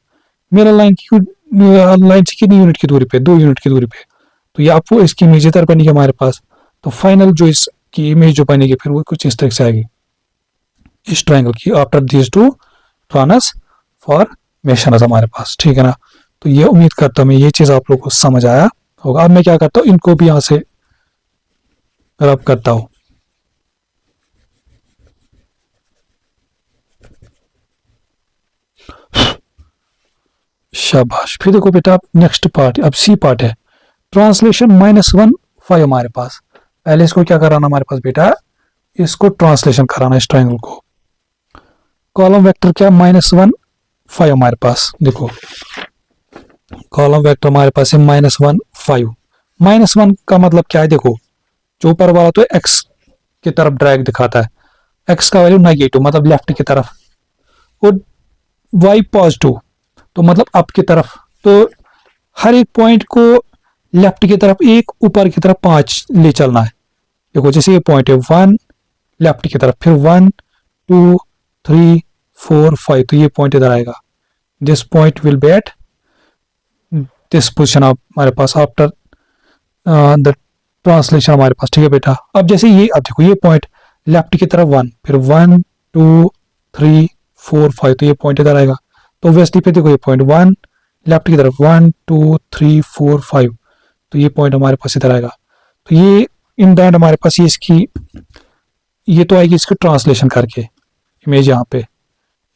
मिरर लाइन की, लाइन से कितनी यूनिट की दूरी पे, 2 यूनिट की दूरी पे, तो ये आपको इसकी इमेज इधर बनेगी हमारे पास। तो फाइनल जो इसकी इमेज जो बनेगी फिर वो कुछ इस तरह से आएगी इस ट्रायंगल की, आफ्टर दिस टू ट्रांसफॉर्मेशन हमारे पास, ठीक है ना। तो ये उम्मीद करता हूँ मैं ये चीज आप लोगों को समझ आया होगा। अब मैं क्या करता हूँ, इनको भी यहां से रब करता हूं। शाबाश। फिर देखो बेटा नेक्स्ट पार्ट, अब सी पार्ट है ट्रांसलेशन -1 5 हमारे पास। पहले इसको क्या कराना हमारे पास बेटा, इसको ट्रांसलेशन कराना इस ट्रायंगल को। कॉलम वेक्टर क्या -1 5 हमारे पास, देखो कॉलम वेक्टर हमारे पास है -1 5। -1 का मतलब क्या है, देखो जो ऊपर वाला तो एक्स की तरफ ड्रैग दिखाता है, एक्स का वैल्यू नेगेटिव मतलब लेफ्ट की तरफ, और वाई पॉजिटिव तो मतलब अप की तरफ। तो हर एक पॉइंट को लेफ्ट की तरफ 1, ऊपर की तरफ 5 ले चलना है। देखो जैसे ये पॉइंट है 1 लेफ्ट की तरफ, फिर 1 2 3 4 5, तो ये पॉइंट इधर आएगा। This point will be at this position हमारे पास आफ्टर द ट्रांसलेशन हमारे पास, ठीक है बेटा। अब जैसे ये, अब देखो ये पॉइंट लेफ्ट की तरफ 1, फिर 1 2 3 4 5, तो ये पॉइंट इधर आएगा। तो ऑब्वियसली फिर देखो ये पॉइंट 1 लेफ्ट की तरफ 1 2 3 4 5, तो ये पॉइंट हमारे पास इधर आएगा। तो ये इन दैट हमारे पास ये इसकी ये तो आएगी इसको ट्रांसलेशन करके इमेज यहाँ पे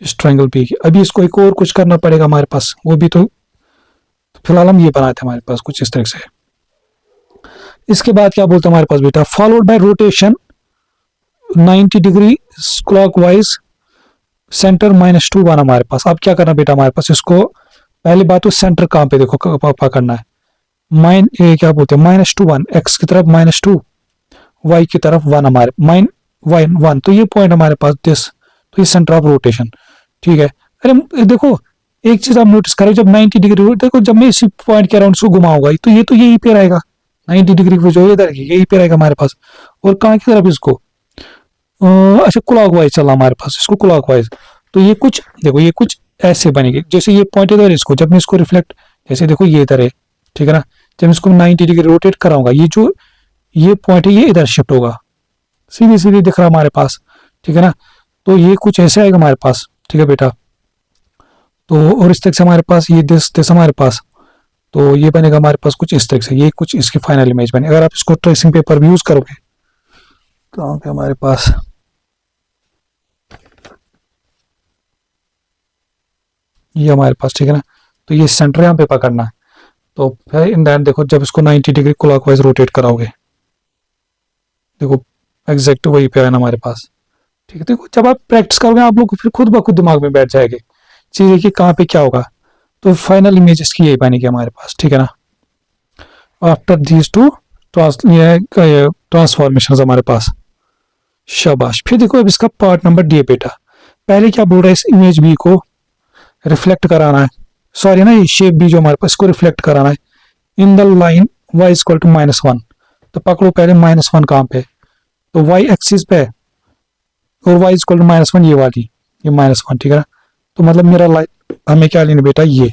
इस ट्रायंगल पे। अभी इसको एक और कुछ करना पड़ेगा हमारे पास, वो भी तो फिलहाल हम ये बनाए थे हमारे पास कुछ इस तरह से। इसके बाद क्या बोलते हैं हमारे पास बेटा, followed by rotation 90 degree clockwise centre -2 1 हमारे पास। अब क्या करना बेटा हमारे पास, इसको पहली बात तो सेंटर कहाँ पे देखो पकड़ना है, क्या बोलते हैं -2 1, एक्स की तरफ -2, वाई की तरफ 1 हमारे -1, तो ये पॉइंट हमारे पास दिस, तो ये सेंटर ऑफ रोटेशन, ठीक है। अरे देखो एक चीज आप नोटिस करो, जब 90 डिग्री देखो, जब मैं इसी पॉइंट के अराउंड इसको घुमाऊंगा तो ये तो यही पे रहेगा 90 डिग्री पे, जो इधर यही पे रहेगा हमारे पास। और कहाँ की तरफ इसको अच्छा क्लॉकवाइज चला हमारे पास, इसको क्लॉकवाइज, तो ये कुछ देखो ये कुछ ऐसे बनेगी। जैसे ये पॉइंट इधर, इसको जब मैं इसको रिफ्लेक्ट, जैसे देखो ये इधर है, ठीक है ना, जब इसको 90 डिग्री रोटेट कराऊंगा ये जो ये पॉइंट है ये इधर शिफ्ट होगा, सीधे सीधे दिख रहा हमारे पास, ठीक है ना। तो ये कुछ ऐसे आएगा हमारे पास, ठीक है बेटा। तो और इस तरह से हमारे पास ये दिस हमारे पास, तो ये बनेगा हमारे पास कुछ इस तरह से, ये कुछ इसकी फाइनल इमेज बने। अगर आप इसको ट्रेसिंग पेपर भी यूज करोगे तो हमारे पास ये हमारे पास, ठीक है ना। तो ये सेंटर यहाँ पे पकड़ना है। तो फिर इन दैट देखो जब इसको 90 डिग्री क्लॉकवाइज रोटेट कराओगे, देखो एग्जैक्ट वही पे आना हमारे पास, ठीक है। देखो जब आप प्रैक्टिस करोगे आप लोग को फिर खुद ब खुद दिमाग में बैठ जाएगी चीजें कि कहाँ पे क्या होगा। तो फाइनल इमेज इसकी यही बनेगी हमारे पास, ठीक है ना। आफ्टर दीज टू ट्रांसफॉर्मेशन हमारे पास, शाबाश। फिर देखो अब इसका पार्ट नंबर डी बेटा, पहले क्या बोल रहा है, इस इमेज बी को रिफ्लेक्ट कराना है, सॉरी ना, ये शेप बी जो हमारे पास, इसको रिफ्लेक्ट कराना है in the line y equal to -1। तो पकड़ो पहले -1 कहाँ पे, तो y एक्सिस पे और y इक्वल टू -1 ये वाली, ये -1, ठीक है ना। तो मतलब मेरा लाइन, हमें क्या लेना बेटा, ये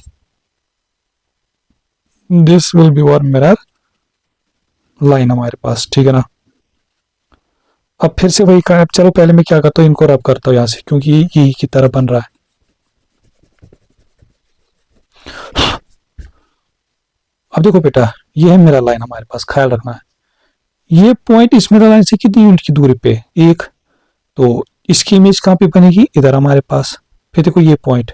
दिस विल बी और मिरर लाइन हमारे पास, ठीक है ना। अब फिर से वही काम, चलो पहले मैं क्या करता हूँ, इनको रब करता हूँ यहाँ से, क्योंकि ये की तरह बन रहा है। अब देखो बेटा, ये है मेरा लाइन हमारे पास, ख्याल रखना है ये पॉइंट इस मेरा लाइन से कितनी यूनिट की दूरी पे, एक। तो इसकी इमेज कहाँ पे बनेगी, इधर हमारे पास। फिर देखो ये पॉइंट,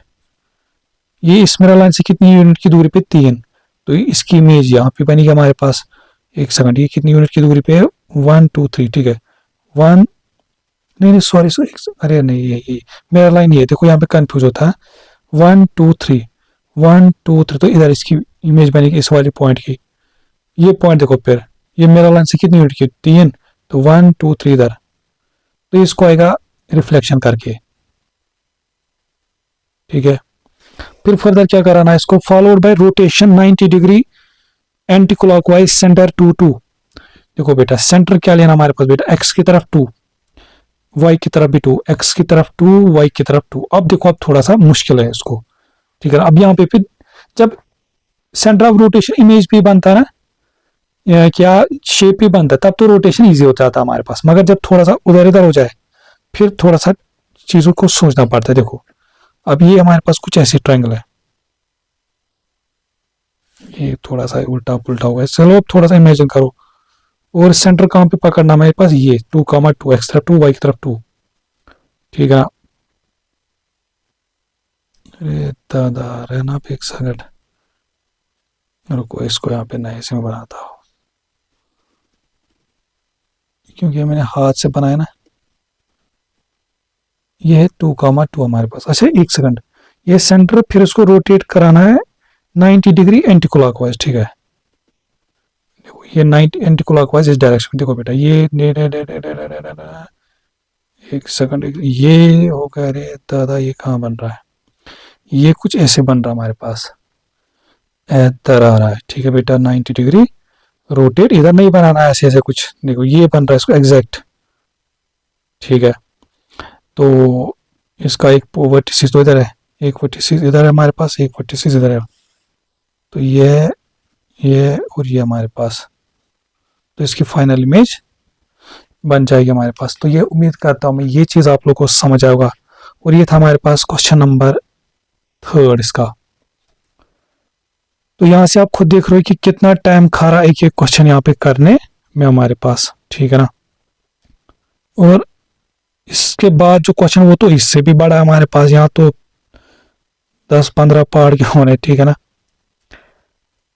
ये इस मेरा लाइन से कितनी यूनिट की दूरी पे, 3। तो इसकी इमेज यहाँ पे बनेगी हमारे पास। एक सेकंड, ये कितनी यूनिट की दूरी पे है, 1 2 3, ठीक है। 1, नहीं नहीं सॉरी सॉरी, अरे नहीं, ये मेरा लाइन ये देखो, यहाँ पे कंफ्यूज होता है। 1 2 3, 1 2 3, तो इधर इसकी इमेज बनेगी इस वाली पॉइंट की। ये पॉइंट देखो, फिर ये मेरा लाइन से कितनी यूनिट की, 3। तो 1 2 3 इधर, तो इसको आएगा रिफ्लेक्शन करके, ठीक है। फिर फर्दर क्या कराना है, इसको followed by rotation 90 degree anti clockwise centre 2 2। देखो बेटा, सेंटर क्या लेना हमारे पास बेटा, एक्स की तरफ 2, वाई की तरफ भी 2, एक्स की तरफ 2, वाई की तरफ 2। अब देखो, अब थोड़ा सा मुश्किल है इसको, ठीक है। अब यहाँ पे फिर जब सेंटर ऑफ रोटेशन इमेज भी बनता है ना, क्या शेप भी बनता है, तब तो रोटेशन इजी हो जाता है हमारे पास। मगर जब थोड़ा सा उधर इधर हो जाए, फिर थोड़ा सा चीजों को सोचना पड़ता है। देखो अब ये हमारे पास कुछ ऐसी ट्रायंगल है, ये थोड़ा सा उल्टा पुल्टा होगा, चलो अब थोड़ा सा इमेजिन करो। और सेंटर कहाँ पे पकड़ना हमारे पास, ये 2, 2, एक्स तरफ 2, वाई की तरफ 2, ठीक है। अरे दादा रहना पे एक सेकंड, रुको, इसको यहाँ पे नए से मैं बनाता हूँ, क्योंकि मैंने हाथ से बनाया ना। ये है 2, 2 हमारे पास। अच्छा एक सेकंड, ये सेंटर, फिर उसको रोटेट कराना है 90 डिग्री एंटी क्लॉकवाइज, ठीक है। देखो ये 90 एंटी क्लॉकवाइज इस डायरेक्शन में। देखो बेटा, ये एक सेकंड, ये हो गया, अरे दादा ये कहाँ बन रहा है, ये कुछ ऐसे बन रहा है हमारे पास, इधर आ रहा है, ठीक है बेटा। 90 डिग्री रोटेट, इधर नहीं बनाना है ऐसे ऐसे कुछ, देखो ये बन रहा है इसको एग्जैक्ट, ठीक है। तो इसका एक वर्टिसिस तो इधर है, एक वर्टिसिस इधर है हमारे पास, एक वर्टिसिस इधर है। तो ये और ये हमारे पास, तो इसकी फाइनल इमेज बन जाएगी हमारे पास। तो ये उम्मीद करता हूँ मैं ये चीज़ आप लोग को समझ आएगा। और ये था हमारे पास क्वेश्चन नंबर 3 इसका। तो यहाँ से आप खुद देख रहे हो कि कितना टाइम खा रहा है एक एक क्वेश्चन यहाँ पे करने में हमारे पास, ठीक है ना। और इसके बाद जो क्वेश्चन, वो तो इससे भी बड़ा है हमारे पास, यहाँ तो 10-15 पहाड़ के होने, ठीक है ना।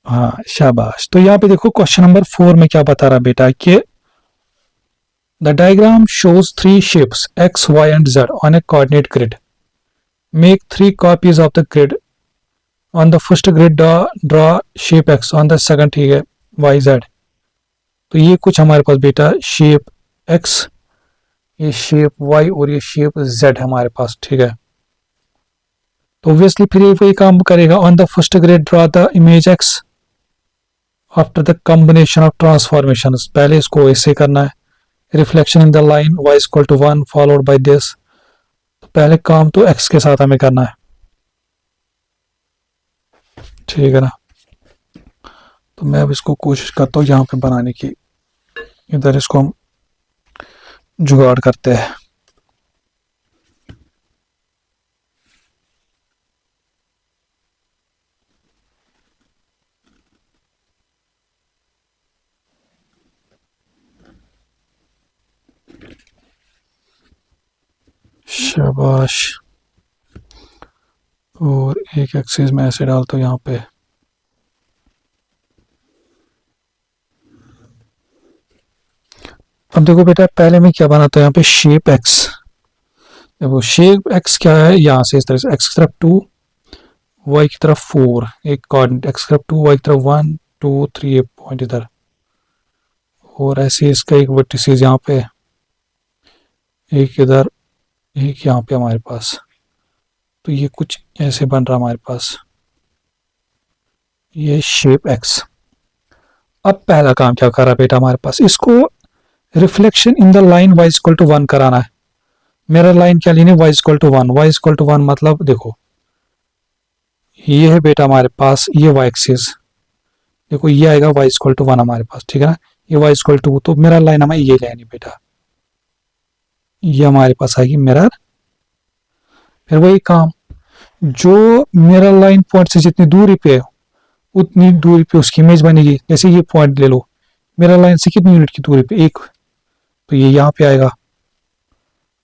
हाँ शाबाश। तो यहाँ पे देखो क्वेश्चन नंबर 4 में क्या बता रहा बेटा कि the diagram shows 3 shapes x, y and z on a coordinate grid. Make 3 copies of the grid. On the first grid draw shape x, on the second ठीक है y, z। तो ये कुछ हमारे पास बेटा शेप x, ये shape y और ये शेप z है हमारे पास, ठीक है। तो ऑब्वियसली फिर ये वही काम करेगा। On the first grid draw the image x after the combination of transformation. पहले इसको ऐसे करना है, reflection in the line y equal to 1 followed by this. तो पहले काम तो x के साथ हमें करना है, ठीक है ना। तो मैं अब इसको कोशिश करता हूँ यहाँ पे बनाने की, इधर इसको हम जुगाड़ करते हैं। शाबाश। और एक एक्सिस में ऐसे डालता हूँ यहाँ पे, अब देखो बेटा पहले मैं क्या बनाता हूँ यहाँ पे, शेप एक्स। देखो शेप एक्स क्या है, यहाँ से इस तरह से एक्स की तरफ 2, वाई की तरफ 4, एक कोऑर्डिनेट एक्स की तरफ 2, वाई की तरफ 1 2 3, एक पॉइंट इधर। और ऐसे इसका एक वर्टिसिस यहाँ पे, एक इधर, एक यहाँ पे हमारे पास, तो ये कुछ ऐसे बन रहा हमारे पास, ये शेप एक्स। अब पहला काम क्या कर रहा है बेटा हमारे पास, इसको reflection in the line y equal to 1 कराना है। मेरा लाइन क्या लेनी है, y equal to 1। y equal to 1 मतलब देखो ये है बेटा हमारे पास ये y एक्सिस, देखो ये आएगा y इक्वल टू 1 हमारे पास, ठीक है ना। ये y इक्वल टू, तो मेरा लाइन हमें ये लेनी बेटा, ये हमारे पास आएगी मिरर। फिर वही काम, जो मेरा लाइन पॉइंट से जितनी दूरी पे है उतनी दूरी पे उसकी इमेज बनेगी। जैसे ये पॉइंट ले लो, मेरा लाइन से कितनी यूनिट की दूरी पे, 1, तो ये यहाँ पे आएगा।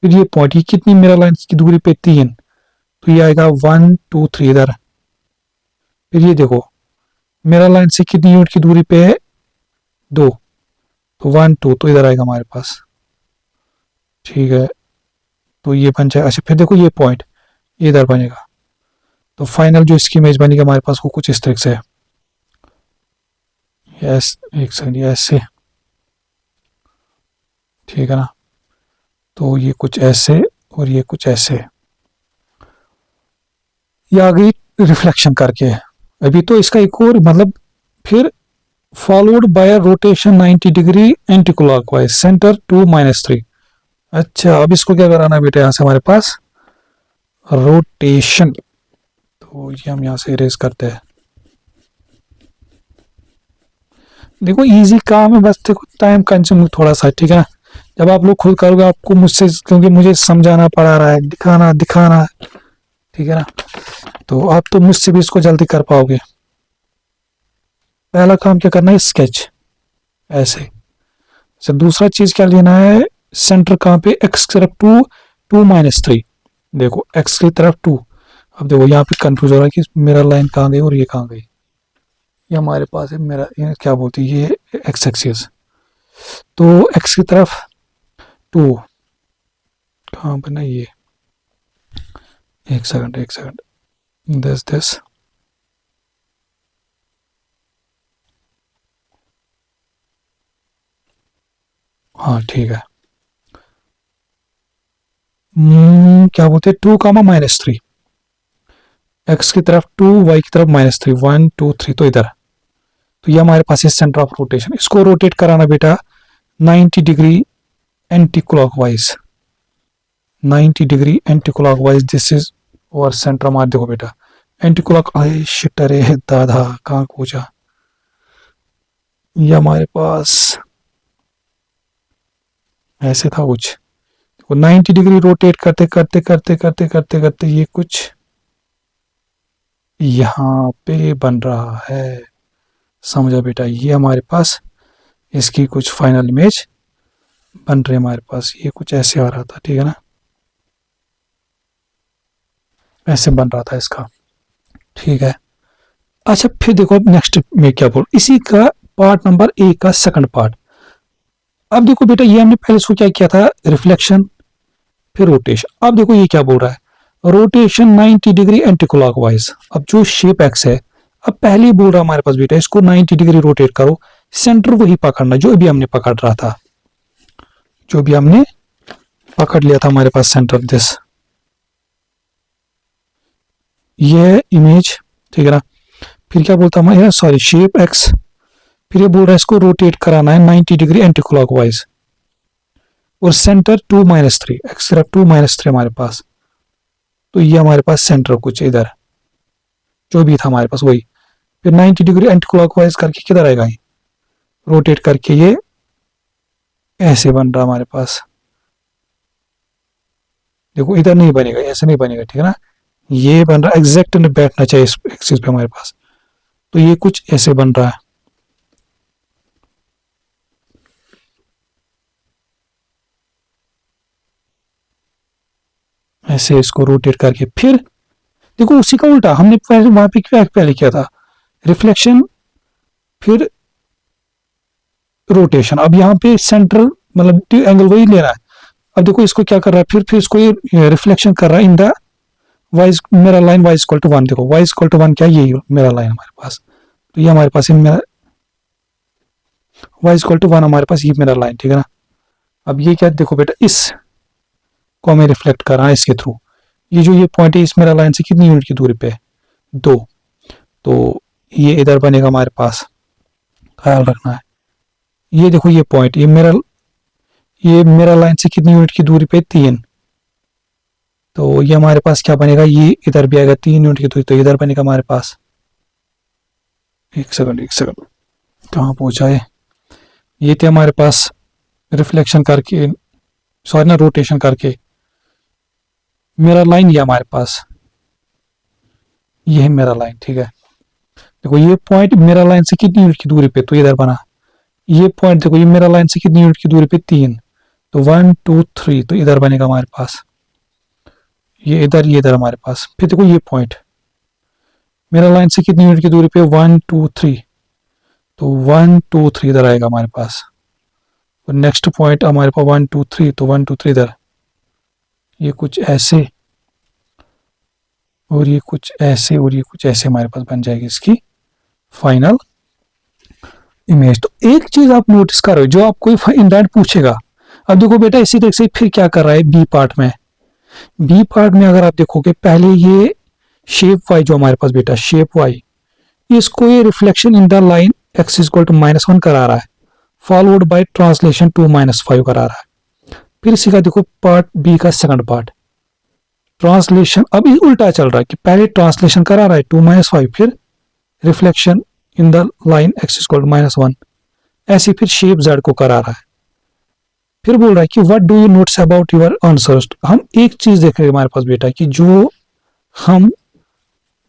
फिर ये पॉइंट, ये कितनी मेरा लाइन की दूरी पे, 3, तो ये आएगा 1 2 3 इधर। फिर ये देखो मेरा लाइन से कितनी यूनिट की दूरी पे है, 2, तो 1 2, तो इधर आएगा हमारे पास, ठीक है। तो ये बन जाएगा। अच्छा फिर देखो ये पॉइंट ये इधर बनेगा, तो फाइनल जो इसकी इमेज बनेगी हमारे पास वो कुछ इस तरीके से है। यस, एक सेकंड, ऐसे, ठीक है ना। तो ये कुछ ऐसे और ये कुछ ऐसे, ये आ गई रिफ्लेक्शन करके। अभी तो इसका एक और मतलब, फिर followed bye rotation 90 degree anti clockwise centre 2 - 3। अच्छा अब इसको क्या कराना है बेटा, यहाँ से हमारे पास रोटेशन, तो ये हम यहाँ से इरेज करते हैं। देखो इजी काम है, बस देखो टाइम कंज्यूमिंग थोड़ा सा, ठीक है ना। जब आप लोग खुद करोगे आपको मुझसे, क्योंकि मुझे समझाना पड़ा रहा है, दिखाना दिखाना, ठीक है ना, तो आप तो मुझसे भी इसको जल्दी कर पाओगे। पहला काम क्या करना है, स्केच ऐसे। अच्छा दूसरा चीज क्या लेना है, सेंटर कहाँ पे, एक्स की तरफ 2 2 - 3, देखो एक्स की तरफ 2। अब देखो यहाँ पे कंफ्यूज हो रहा है कि मेरा लाइन कहाँ गई और ये कहाँ गई। ये हमारे पास है मेरा, ये क्या बोलते हैं, ये एक्स एक्सिस, तो एक्स की तरफ 2 कहाँ बना ये, एक सेकंड, दिस, हाँ ठीक है। क्या बोलते हैं, 2, - 3, एक्स की तरफ 2 वाई की तरफ -3, 1 2 3, तो इधर। तो ये हमारे पास है सेंटर ऑफ रोटेशन। इसको रोटेट कराना बेटा 90 degree anti clockwise, 90 degree anti clockwise, this is और सेंटर मार। देखो बेटा एंटी क्लॉक, शिट, अरे दादा कहाँ पहुंचा। ये हमारे पास ऐसे था कुछ, तो 90 डिग्री रोटेट करते करते करते करते करते करते ये कुछ यहाँ पे बन रहा है, समझा बेटा। ये हमारे पास इसकी कुछ फाइनल इमेज बन रही है हमारे पास, ये कुछ ऐसे आ रहा था, ठीक है ना, ऐसे बन रहा था इसका, ठीक है। अच्छा फिर देखो अब नेक्स्ट में क्या बोल, इसी का पार्ट नंबर 1 का सेकंड पार्ट। अब देखो बेटा ये हमने पहले इसको क्या किया था, रिफ्लेक्शन फिर रोटेशन। अब देखो ये क्या बोल रहा है, रोटेशन 90 डिग्री एंटी क्लॉकवाइज। अब जो शेप एक्स है, अब पहले ही बोल रहा हमारे पास बेटा इसको 90 डिग्री रोटेट करो, सेंटर वही पकड़ना जो अभी हमने पकड़ रहा था, जो भी हमने पकड़ लिया था हमारे पास सेंटर दिस, ये इमेज, ठीक है ना। फिर क्या बोलता हमारे, सॉरी शेप एक्स, फिर ये बोल रहा है इसको रोटेट कराना है 90 डिग्री एंटी क्लॉकवाइज और सेंटर 2 - 3, एक्स तरफ 2 - 3 हमारे पास। तो ये हमारे पास सेंटर कुछ इधर जो भी था हमारे पास वही। फिर 90 डिग्री एंटी क्लॉकवाइज करके किधर आएगा, ये रोटेट करके ये ऐसे बन रहा हमारे पास। देखो इधर नहीं बनेगा, ऐसे नहीं बनेगा, ठीक है ना, ये बन रहा एग्जैक्ट बैठना चाहिए इस एक्सिस पे हमारे पास, तो ये कुछ ऐसे बन रहा है। ऐसे इसको रोटेट करके, फिर देखो उसी का उल्टा हमने पहले वहां पे क्या पहले किया था, रिफ्लेक्शन फिर रोटेशन। अब यहाँ पे सेंट्रल मतलब एंगल वही ले रहा है। अब देखो इसको क्या कर रहा है, फिर इसको ये रिफ्लेक्शन कर रहा है इन द वाइज, मेरा लाइन y इक्वल टू 1, देखो y इक्वल टू 1 क्या, यही मेरा लाइन हमारे पास, तो ये हमारे पास मेरा y इक्वल टू 1 हमारे पास ये मेरा लाइन, ठीक है ना। अब ये क्या देखो बेटा, इस को हमें रिफ्लेक्ट करना है इसके थ्रू। ये जो ये पॉइंट है इस मिरर लाइन से कितनी यूनिट की दूरी पे है, 2। तो ये इधर बनेगा हमारे पास, ख्याल रखना है। ये देखो ये पॉइंट, ये मिरर लाइन से कितनी यूनिट की दूरी पे, 3। तो ये हमारे पास क्या बनेगा, ये इधर भी आएगा 3 यूनिट की दूरी, तो इधर बनेगा हमारे पास, एक सेकंड कहाँ पहुंचा है, ये थे हमारे पास रिफ्लेक्शन करके, सॉरी ना, रोटेशन करके मिरर लाइन, ये हमारे पास ये है मिरर लाइन, ठीक है। देखो ये पॉइंट मिरर लाइन से कितनी यूनिट की दूरी पे, तो इधर बना। ये पॉइंट देखो, ये मिरर लाइन से कितनी यूनिट की दूरी पे, 3। तो 1 2 3, तो इधर बनेगा हमारे पास, ये इधर हमारे पास। फिर देखो ये पॉइंट मिरर लाइन से कितनी यूनिट की दूरी पे, 1 2 3, तो 1 2 3 इधर आएगा हमारे पास। और नेक्स्ट पॉइंट हमारे पास 1 2 3, तो 1 2 3 इधर, ये कुछ ऐसे और ये कुछ ऐसे और ये कुछ ऐसे हमारे पास बन जाएगी इसकी फाइनल इमेज। तो एक चीज आप नोटिस करो, जो आपको इंडेंट पूछेगा, अब देखो बेटा इसी तरह से फिर क्या कर रहा है बी पार्ट में। बी पार्ट में अगर आप देखोगे, पहले ये शेप वाई जो हमारे पास बेटा शेप वाई, इसको ये reflection in the line X is equal to -1 करा रहा है, फॉलोड बाय ट्रांसलेशन 2 -5 करा रहा है। फिर इसी का देखो पार्ट बी का सेकंड पार्ट, ट्रांसलेशन अब ये उल्टा चल रहा है कि पहले ट्रांसलेशन करा रहा है 2 -5, फिर reflection in the line X is equal to -1, ऐसे फिर शेप जेड को करा रहा है। फिर बोल रहा है कि what do you notes about your answers. हम एक चीज देख रहे हैं हमारे पास बेटा कि जो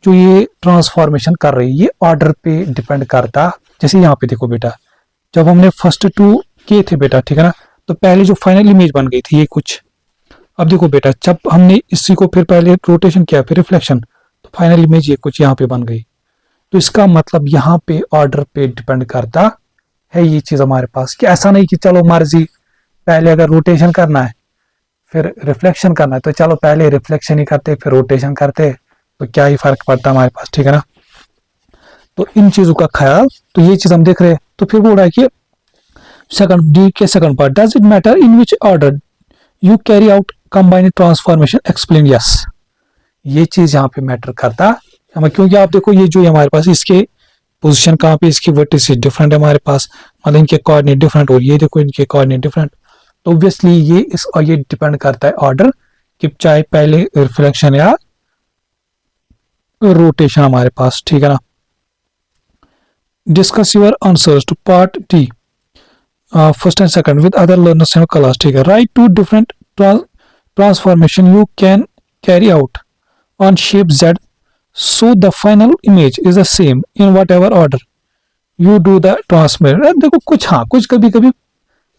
ये ट्रांसफॉर्मेशन कर रही है ये ऑर्डर पे डिपेंड करता। जैसे यहाँ पे देखो बेटा, जब हमने फर्स्ट 2 किए थे बेटा, ठीक है ना, तो पहले जो फाइनल इमेज बन गई थी ये कुछ। अब देखो बेटा, जब हमने इसी को फिर पहले रोटेशन किया फिर रिफ्लेक्शन, तो फाइनल इमेज ये कुछ यहाँ पे बन गई। तो इसका मतलब यहाँ पे ऑर्डर पे डिपेंड करता है ये चीज हमारे पास, कि ऐसा नहीं कि चलो मर्जी पहले अगर रोटेशन करना है फिर रिफ्लेक्शन करना है तो चलो पहले रिफ्लेक्शन ही करते फिर रोटेशन करते, तो क्या ही फर्क पड़ता हमारे पास, ठीक है ना। तो इन चीजों का ख्याल, तो ये चीज हम देख रहे हैं। तो फिर बोल रहा है कि सेकंड डी के second part, does it matter in which order you carry out combined transformation, explain. Yes, ये चीज यहाँ पे मैटर करता हमें, क्योंकि आप देखो ये जो हमारे पास इसके पोजीशन कहाँ पे, इसकी वर्टिसेस डिफरेंट है हमारे पास, मतलब इनके कोऑर्डिनेट डिफरेंट, और ये देखो इनके कोऑर्डिनेट डिफरेंट। तो ऑब्वियसली ये डिपेंड करता है ऑर्डर, कि चाहे पहले रिफ्लेक्शन या रोटेशन हमारे पास, ठीक है ना। Discuss your answers to part D first and second with other learners in class, ठीक है। Right 2 different transformation you can carry out on shape Z, so the final image is the same in whatever order you do the transmit। देखो कुछ कभी कभी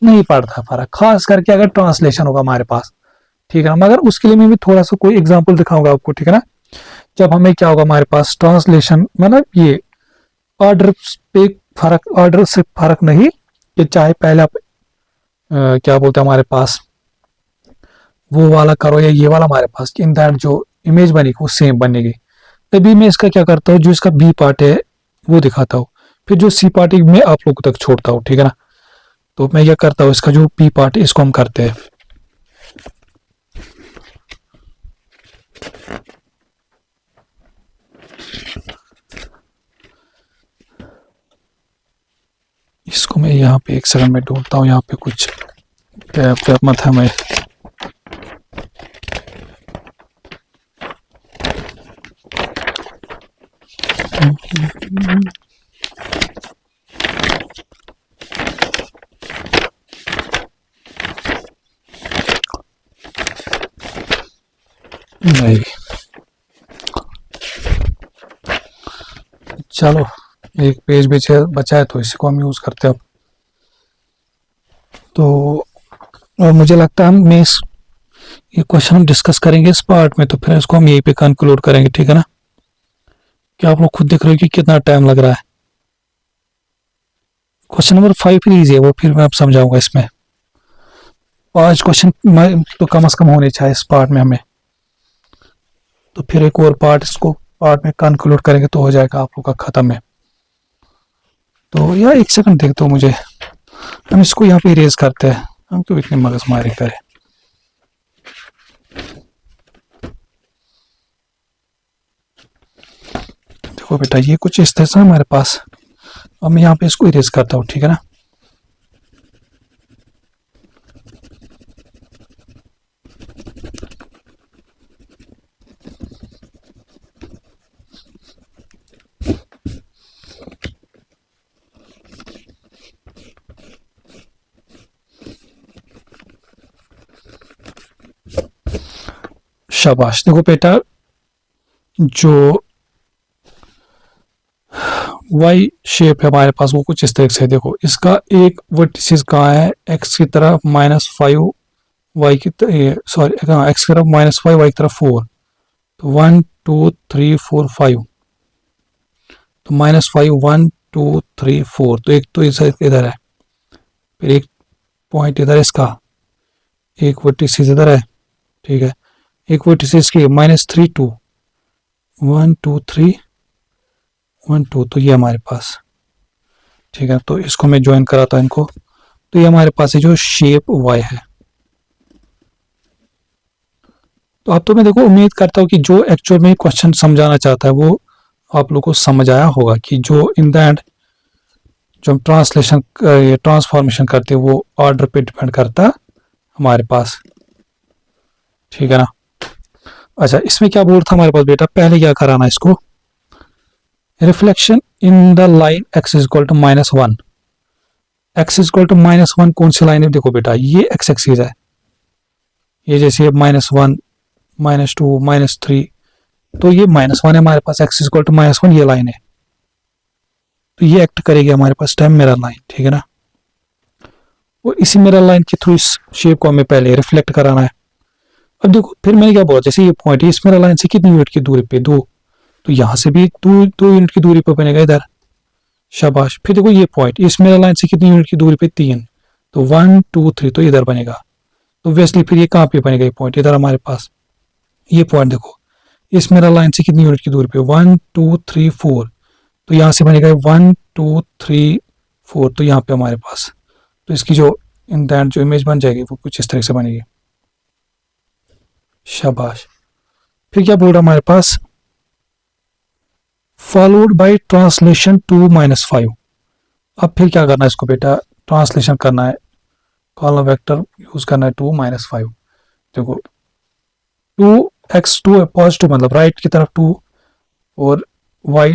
नहीं पड़ता फर्क, खास करके अगर ट्रांसलेशन होगा हमारे पास, ठीक है ना। मगर उसके लिए मैं भी थोड़ा सा कोई एग्जांपल दिखाऊंगा आपको, ठीक है ना। जब हमें क्या होगा हमारे पास ट्रांसलेशन, मतलब ये ऑर्डर पे फर्क, ऑर्डर से फर्क नहीं, कि चाहे पहले आप क्या बोलते हैं हमारे पास वो वाला करो या ये वाला हमारे पास, इन दैट जो इमेज बनेगी वो सेम बनेगी। तभी मैं इसका क्या करता हूँ, जो इसका बी पार्ट है वो दिखाता हूँ, फिर जो सी पार्ट है मैं आप लोगों तक छोड़ता हूँ, ठीक है ना। तो मैं क्या करता हूँ, इसका जो बी पार्ट है इसको हम करते हैं। इसको मैं यहाँ पे एक सेकंड में ढूंढता हूँ, यहाँ पे कुछ टैप मत है मैं। नहीं, चलो एक पेज बचा है तो इसी को हम यूज करते हैं। तो और मुझे लगता है ये क्वेश्चन हम डिस्कस करेंगे इस पार्ट में, तो फिर इसको हम यहीं पे कंक्लूड करेंगे, ठीक है ना। क्या आप लोग खुद देख रहे हो कि कितना टाइम लग रहा है। क्वेश्चन नंबर 5 फिर इजी है, वो फिर मैं अब समझाऊंगा। इसमें 5 क्वेश्चन तो कम से कम होने चाहिए इस पार्ट में हमें, तो फिर एक और पार्ट इसको पार्ट में कंक्लूड करेंगे तो हो जाएगा आप लोग का खत्म है। तो यार एक सेकंड देख दो मुझे, हम इसको यहाँ पे इरेज करते हैं, हम क्यों इतने मगजमारी करें। देखो बेटा ये कुछ इस तरह से हमारे पास, अब मैं यहाँ पे इसको इरेज करता हूँ, ठीक है ना। शाबाश, देखो बेटा जो वाई शेप है हमारे पास वो कुछ इस तरह से है। देखो इसका एक वर्टिसेस कहाँ है, एक्स की तरफ -5 वाई की सॉरी एक्स की तरफ -5 वाई की तरफ 4, तो 1 2 3 4 5, तो -5 1 2 3 4, तो एक तो इधर है, फिर एक पॉइंट इधर इसका, एक वर्टिसेस इधर है, ठीक है, एक वर्टिसेस की -3 2 1 2 3 1 2, तो ये हमारे पास, ठीक है। तो इसको मैं ज्वाइन कराता हूँ इनको, तो ये हमारे पास है जो शेप वाई है। तो अब तो मैं देखो उम्मीद करता हूँ कि जो एक्चुअल में क्वेश्चन समझाना चाहता है वो आप लोगों को समझ आया होगा, कि जो इन द एंड जो हम ट्रांसलेशन ट्रांसफॉर्मेशन करते हैं वो ऑर्डर पे डिपेंड करता है हमारे पास, ठीक है ना। अच्छा, इसमें क्या बोल था हमारे पास बेटा, पहले क्या कराना है इसको, reflection in the line x is equal to -1, x is equal to -1 कौन सी लाइन है, देखो बेटा ये x एक्सिस है, ये जैसे -1 -2 -3, तो ये -1 है हमारे पास, x इज इक्वल टू -1 ये लाइन है, तो ये एक्ट करेगी हमारे पास टाइम मिरर लाइन, ठीक है ना। और इसी मिरर लाइन के थ्रू इस शेप को हमें पहले रिफ्लेक्ट कराना है। अब देखो फिर मैंने क्या बोला, जैसे ये पॉइंट है इस मिरर लाइन से कितनी यूनिट की दूरी पे, 2, तो यहां से भी 2 यूनिट की दूरी पर बनेगा इधर, शाबाश। फिर देखो ये पॉइंट इस मिरर लाइन से कितनी यूनिट की दूरी पे, 3, तो 1 2 3, तो इधर बनेगा, तो ऑब्वियसली फिर ये कहाँ पे बनेगा, ये पॉइंट इधर हमारे पास, ये पॉइंट देखो इस मिरर लाइन से कितनी यूनिट की दूरी पे, 1 2 3 4, तो यहाँ से बनेगा 1 2 3 4, तो यहाँ पे हमारे पास, तो इसकी जो इन दैट जो इमेज बन जाएगी वो कुछ इस तरह से बनेगी, शाबाश। फिर क्या बोल रहा हमारे पास, फॉलोड बाय ट्रांसलेशन 2 -5, अब फिर क्या करना है इसको बेटा, ट्रांसलेशन करना है, कॉलम वेक्टर यूज करना है 2 -5, देखो 2x 2 पॉजिटिव मतलब राइट की तरफ 2, और y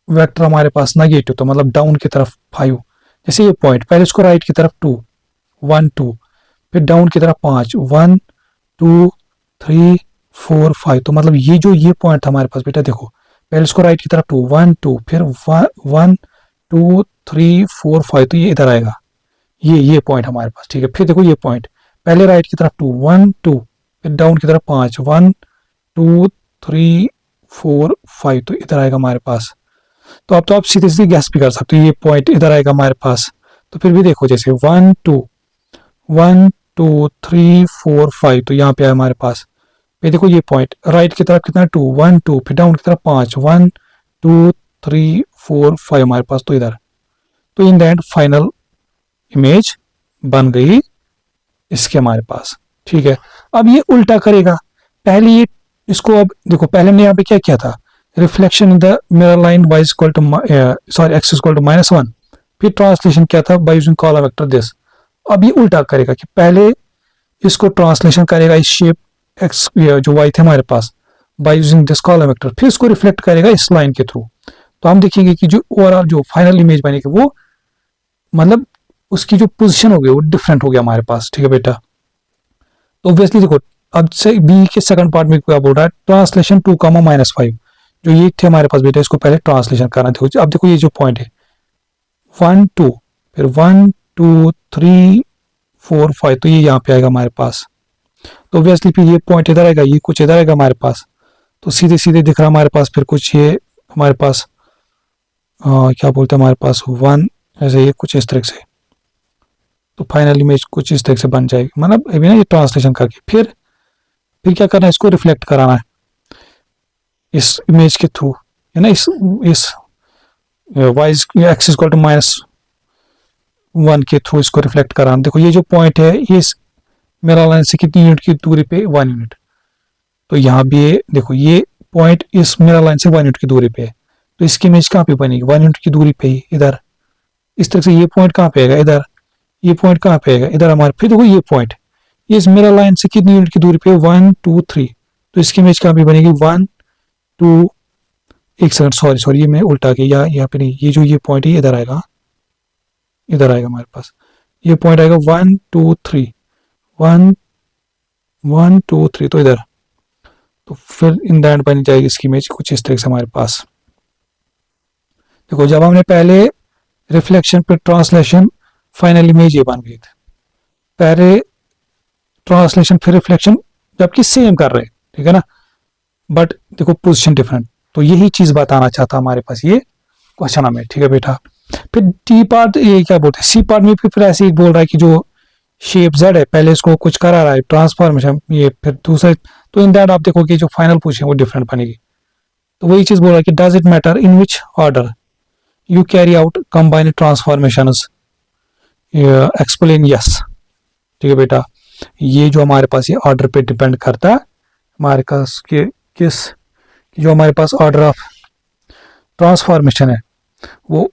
वेक्टर हमारे पास नेगेटिव, तो मतलब डाउन की तरफ 5, जैसे ये पॉइंट पहले इसको राइट की तरफ 2 1 2, फिर डाउन की तरफ 5 1 2 3 4 5, तो मतलब ये पॉइंट था हमारे पास बेटा, देखो पहले इसको राइट की तरफ 2 1 2, फिर 1 2 3 4 5, तो ये इधर आएगा, ये पॉइंट हमारे पास, ठीक है। फिर देखो ये पॉइंट पहले राइट की तरफ 2 1 2, फिर डाउन की तरफ 5 1 2 3 4 5, तो इधर आएगा हमारे पास। तो अब तो आप सीधे सीधे गैस भी कर सकते हो, ये पॉइंट इधर आएगा हमारे पास, तो फिर भी देखो जैसे 1 2 3 4 5, तो यहाँ पे आया हमारे पास, फिर देखो ये पॉइंट राइट की तरफ कितना 2 1 2, फिर डाउन की तरफ 5 1 2 3 4 5 हमारे पास, तो इधर, तो in the end final image बन गई इसके हमारे पास, ठीक है। अब ये उल्टा करेगा, पहले ये इसको, अब देखो पहले हमने यहाँ पे क्या किया था, reflection in the mirror line y equal to sorry x equal to -1, फिर ट्रांसलेशन क्या था by using column vector this. अब ये उल्टा करेगा कि पहले इसको ट्रांसलेशन करेगा इस शेप x जो y थे हमारे पास by using this column vector, फिर इसको रिफ्लेक्ट करेगा इस लाइन के थ्रू, तो हम देखेंगे कि जो ओवरऑल जो फाइनल इमेज बनेगी वो मतलब उसकी जो पोजीशन हो गई वो डिफरेंट हो गया हमारे पास, ठीक है बेटा। तो ऑब्वियसली देखो अब से बी के सेकंड पार्ट में क्या बोल रहा है, ट्रांसलेशन 2 -5, जो ये थे हमारे पास बेटा, इसको पहले ट्रांसलेशन करना देखो। अब देखो ये जो पॉइंट है 1 2, फिर 1 2 3 4 5, तो ये यहाँ पे आएगा हमारे पास, तो ऑब्वियसली फिर ये पॉइंट इधर आएगा, ये कुछ इधर आएगा हमारे पास, तो सीधे सीधे दिख रहा हमारे पास, फिर कुछ ये हमारे पास क्या बोलते हैं हमारे पास 1, ऐसे ये कुछ इस तरह से, तो फाइनल इमेज कुछ इस तरह से बन जाएगी, मतलब अभी ना ये ट्रांसलेशन करके फिर क्या करना है, इसको रिफ्लेक्ट कराना है इस इमेज के थ्रू, है ना, इस y एक्सिस इक्वल टू -1 के थ्रू इसको रिफ्लेक्ट कराना। देखो ये जो पॉइंट है ये इस मेरा लाइन से कितनी यूनिट की दूरी पे, 1 यूनिट, तो यहाँ भी देखो ये पॉइंट इस मेरा लाइन से 1 यूनिट की दूरी पे है, तो इसकी इमेज कहाँ पे बनेगी, 1 यूनिट की दूरी पे ही इधर। इस तरह से ये पॉइंट कहाँ पे आएगा, इधर। ये पॉइंट कहाँ पे आएगा, इधर हमारे। फिर देखो ये पॉइंट, ये इस मिरर लाइन से कितनी यूनिट की दूरी पे, 1 2 3। तो इसकी इमेज कहाँ पे बनेगी, 1 2, एक सेकंड, सॉरी ये मैं उल्टा गया, यहाँ पे नहीं, ये जो ये पॉइंट है इधर आएगा, इधर आएगा हमारे पास। ये पॉइंट आएगा 1 2 3, 1 1 2 3, तो इधर। तो फिर इन दैट बन जाएगी इसकी इमेज कुछ इस तरह से हमारे पास। देखो जब हमने पहले रिफ्लेक्शन पे ट्रांसलेशन, फाइनल इमेज ये बन गई थी। पहले ट्रांसलेशन फिर रिफ्लेक्शन, जबकि सेम कर रहे हैं, ठीक है ना, बट देखो पोजीशन डिफरेंट। तो यही चीज बताना चाहता हमारे पास ये क्वेश्चन हमें, ठीक है बेटा। फिर डी पार्ट, ये क्या बोलते हैं, सी पार्ट में फिर ऐसे ही बोल रहा है कि जो शेप जेड है, पहले इसको कुछ करा रहा है ट्रांसफॉर्मेशन, ये फिर दूसरा। तो इन दैट आप देखोगे जो फाइनल पोजीशन वो डिफरेंट बनेगी। तो वही चीज बोल रहा है कि does it matter in which order you carry out combined transformations, explain yes. ठीक है बेटा, ये जो हमारे पास ये ऑर्डर पे डिपेंड करता है हमारे पास के किस, जो हमारे पास ऑर्डर ऑफ ट्रांसफॉर्मेशन है वो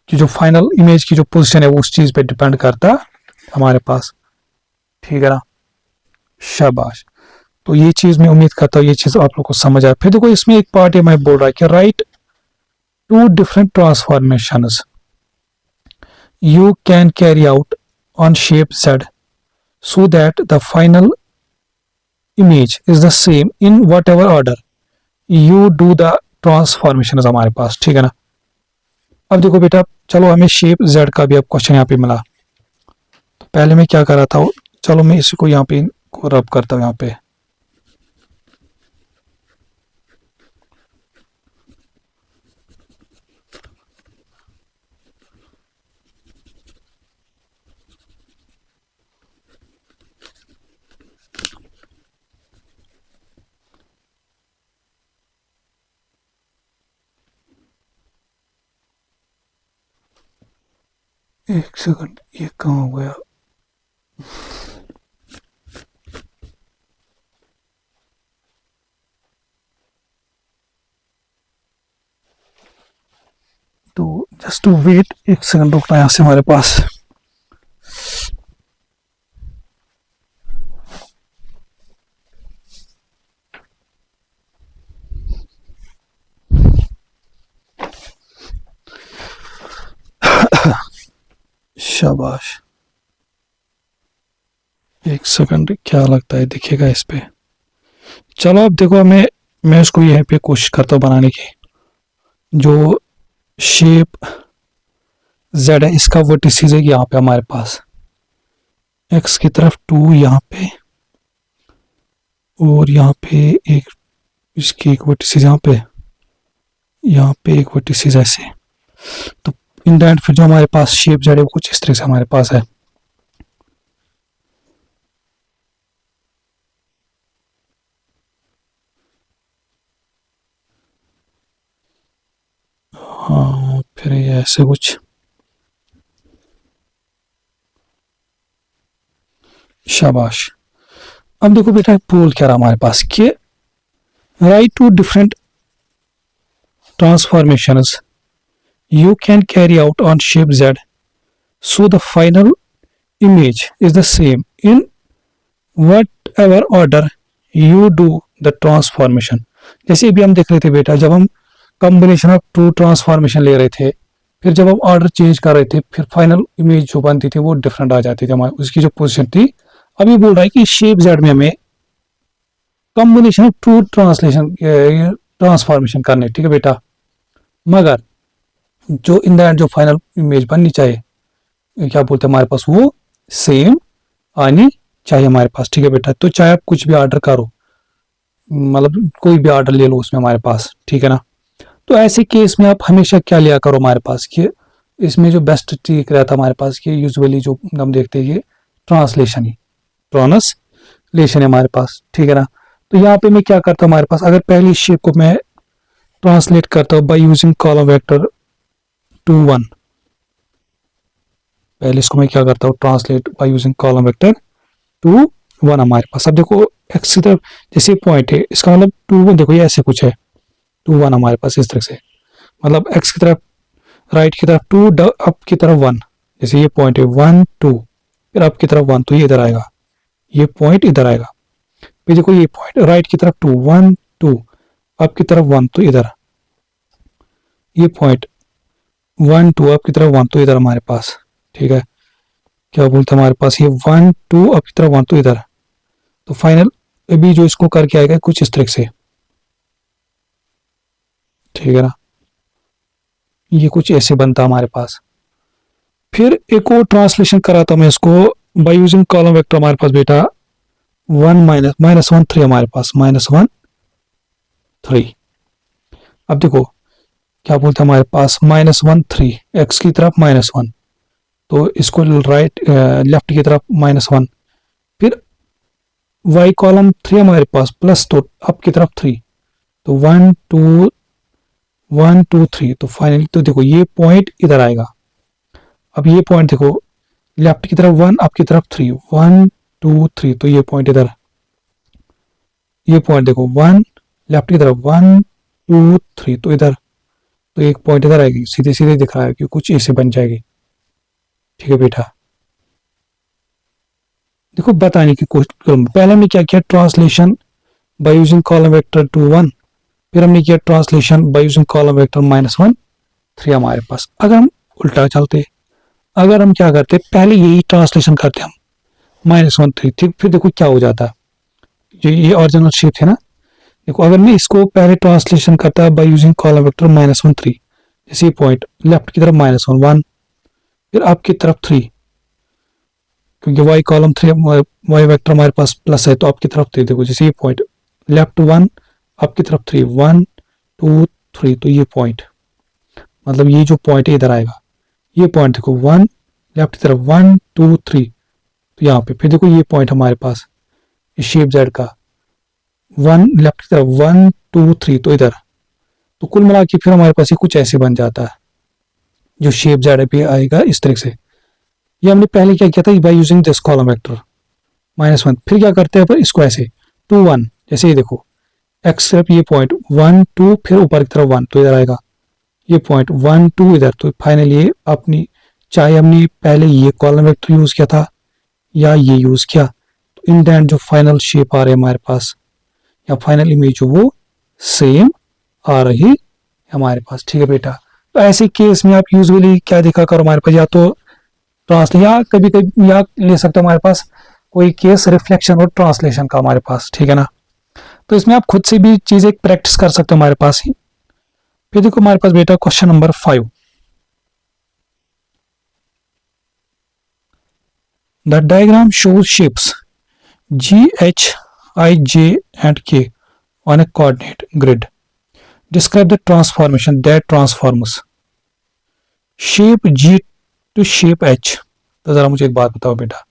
कि जो फाइनल इमेज की जो पोजीशन है वो उस चीज पे डिपेंड करता है हमारे पास, ठीक है ना। शाबाश। तो ये चीज मैं उम्मीद करता हूँ ये चीज आप लोग को समझ आए। फिर देखो इसमें एक पार्ट है मैं बोल रहा है कि right two different transformations you can carry out on shape Z so that the final image is the same in whatever order you do the transformations हमारे पास, ठीक है ना। अब देखो बेटा, चलो हमें शेप Z का भी अब क्वेश्चन यहाँ पे मिला। तो पहले मैं क्या कर रहा था, चलो मैं इसको यहाँ पे को रब करता हूँ यहाँ पे। एक सेकंड, ये कहाँ हो गया। तो जस्ट टू वेट, एक सेकंड रुकना यहाँ से हमारे पास। शाबाश, एक सेकंड, क्या लगता है दिखेगा इस पे। चलो अब देखो मैं इसको यहाँ पे कोशिश करता हूँ बनाने की। जो शेप Z है इसका वर्टिसेस है यहाँ पे हमारे पास, X की तरफ 2 यहाँ पे, और यहाँ पे एक, इसकी एक वर्टिसेस यहाँ पे एक वर्टिसेस ऐसे। तो इन दैट फिर जो हमारे पास शेप Z है वो कुछ इस तरह से हमारे पास है। हाँ, फिर ये ऐसे कुछ। शाबाश। अब देखो बेटा बोल क्या रहा हमारे पास कि right two different transformations you can carry out on shape Z so the final image is the same in whatever order you do the transformation। जैसे अभी हम देख रहे थे बेटा, जब हम कॉम्बिनेशन ऑफ टू ट्रांसफॉर्मेशन ले रहे थे, फिर जब हम ऑर्डर चेंज कर रहे थे, फिर फाइनल इमेज जो बनती थी वो डिफरेंट आ जाती थी, हमारी उसकी जो पोजीशन थी। अभी बोल रहा है कि शेप जेड में हमें कॉम्बिनेशन ऑफ टू ट्रांसफॉर्मेशन करने, ठीक है बेटा, मगर जो इन दैट जो फाइनल इमेज बननी चाहिए क्या बोलते हैं हमारे पास वो सेम आनी चाहिए हमारे पास, ठीक है बेटा। तो चाहे आप कुछ भी ऑर्डर करो, मतलब कोई भी ऑर्डर ले लो उसमें हमारे पास, ठीक है ना। तो ऐसे केस में आप हमेशा क्या लिया करो हमारे पास कि इसमें जो बेस्ट ठीक रहता हमारे पास कि यूजुअली जो हम देखते हैं ये ट्रांसलेशन है हमारे पास, ठीक है ना। तो यहाँ पे मैं क्या करता हूँ हमारे पास, अगर पहली शेप को मैं ट्रांसलेट करता हूँ बाय यूजिंग कॉलम वेक्टर 2 1, पहले इसको मैं क्या करता हूँ translate bye using column vector 2 1 हमारे पास। अब देखो एक्स की तरफ जैसे पॉइंट है, इसका मतलब 2 1, देखो ये ऐसे कुछ है 2 1 हमारे पास इस तरह से। मतलब x की तरफ, राइट की तरफ 2, अप की तरफ 1। जैसे ये पॉइंट है 1 2, फिर अप की तरफ 1, तो ये इधर आएगा, ये पॉइंट इधर आएगा। फिर देखो ये पॉइंट राइट की तरफ 2 1 2, अप की तरफ 1, तो इधर ये पॉइंट 1 2, अप की तरफ 1, तो इधर हमारे पास। ठीक है, क्या बोलते हैं हमारे पास ये 1 2, अप की तरफ 1, तो इधर। तो फाइनल अभी जो इसको करके आएगा कुछ इस तरीके से, ठीक है ना, ये कुछ ऐसे बनता हमारे पास। फिर एक और ट्रांसलेशन कराता हूं मैं इसको बाय यूजिंग कॉलम वेक्टर। हमारे पास बेटा 1 माइनस 1 3, हमारे पास माइनस 1 3। अब देखो क्या बोलते हैं हमारे पास माइनस 1 3, एक्स की तरफ माइनस 1, तो इसको राइट लेफ्ट की तरफ माइनस 1। फिर वाई कॉलम 3 हमारे पास प्लस, तो अप की तरफ 3, तो 1 2 1 2 3, तो फाइनली तो देखो ये पॉइंट इधर आएगा। अब ये पॉइंट देखो लेफ्ट की तरफ 1, अप की तरफ 3, 1 2 3, तो ये पॉइंट इधर। ये पॉइंट देखो 1 लेफ्ट की तरफ 1 2 3, तो इधर, तो एक पॉइंट इधर आएगी, सीधे सीधे दिख रहा है कि कुछ ऐसे बन जाएगी। ठीक है बेटा, देखो बताने की कोशिश करूँ। पहले हमने क्या किया, translation bye using column vector 2 1, फिर हमने किया translation bye using column vector minus 1 3 हमारे पास। अगर हम उल्टा चलते, अगर हम क्या करते, पहले यही ट्रांसलेशन करते हम माइनस 1 3, ठीक, फिर देखो क्या हो जाता है। ये ओरिजिनल शेप है ना, देखो अगर मैं इसको पहले ट्रांसलेशन करता bye using column vector minus 1 3, जैसे पॉइंट लेफ्ट की तरफ माइनस 1 1, फिर अप की तरफ 3, क्योंकि वाई कॉलम 3 वाई वेक्टर हमारे पास प्लस है, तो अप की तरफ 3। देखो जैसे ये पॉइंट लेफ्ट 1, अप की तरफ 3 1 2 3, तो ये पॉइंट, मतलब ये जो पॉइंट है इधर आएगा। ये पॉइंट देखो 1 लेफ्ट की तरफ 1 2 3, तो यहाँ पे फिर देखो ये पॉइंट हमारे पास इस शेप जेड का 1 लेफ्ट की तरफ 1 2 3, तो इधर। तो कुल मिला के फिर हमारे पास ये कुछ ऐसे बन जाता है, जो शेप जेड पे आएगा इस तरह से। ये हमने पहले क्या किया था, by using this column vector minus 1। फिर क्या करते हैं, पर इसको ऐसे 2 1, जैसे ये देखो एक्स तरफ ये पॉइंट 1 2, फिर ऊपर की तरफ 1, तो इधर आएगा। ये पॉइंट 1 2 इधर, तो फाइनली ये अपनी, चाहे हमने पहले ये कॉलम वेक्टर यूज किया था या ये यूज किया, तो इन दैट जो फाइनल शेप आ रहे हैं हमारे पास, या फाइनल इमेज जो वो सेम आ रही है हमारे पास। ठीक है बेटा, तो ऐसे केस में आप यूजुअली क्या देखा करो हमारे पास, या तो ट्रांसलेट, या कभी कभी या ले सकते हो हमारे पास कोई केस रिफ्लेक्शन और ट्रांसलेशन का हमारे पास। ठीक है ना, तो इसमें आप खुद से भी चीजें प्रैक्टिस कर सकते हो हमारे पास ही। फिर देखो हमारे पास बेटा question number 5, the diagram shows shapes G H I J and K on a coordinate grid. Describe the transformation that transforms shape G to shape H. तो जरा मुझे एक बात बताओ बेटा,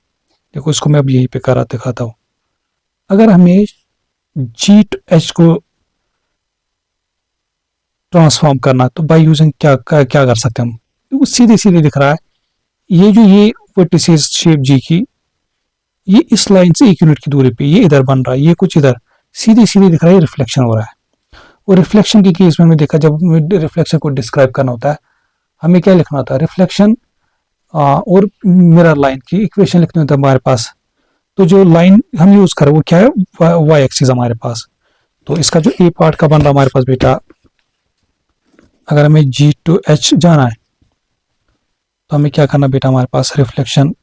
देखो इसको मैं अब यहीं पे करा दिखाता हूं। अगर हमें G to H को ट्रांसफॉर्म करना, तो बाय यूजिंग क्या कर सकते हैं हम, वो सीधे सीधे दिख रहा है। ये जो ये वर्टिसेस शेप G की, ये इस लाइन से 1 यूनिट की दूरी पे ये इधर बन रहा है, ये कुछ इधर सीधे सीधे दिख रहा है, रिफ्लेक्शन हो रहा है। और रिफ्लेक्शन के केस में हमने देखा, जब रिफ्लेक्शन को डिस्क्राइब करना होता है हमें क्या लिखना होता है, रिफ्लेक्शन और मिरर लाइन की इक्वेशन लिखनी होती है हमारे पास। तो जो लाइन हम यूज करें वो क्या है, वाई एक्सिस हमारे पास। तो इसका जो ए पार्ट का बन रहा है हमारे पास बेटा, अगर हमें G to H जाना है तो हमें क्या करना बेटा, हमारे पास reflection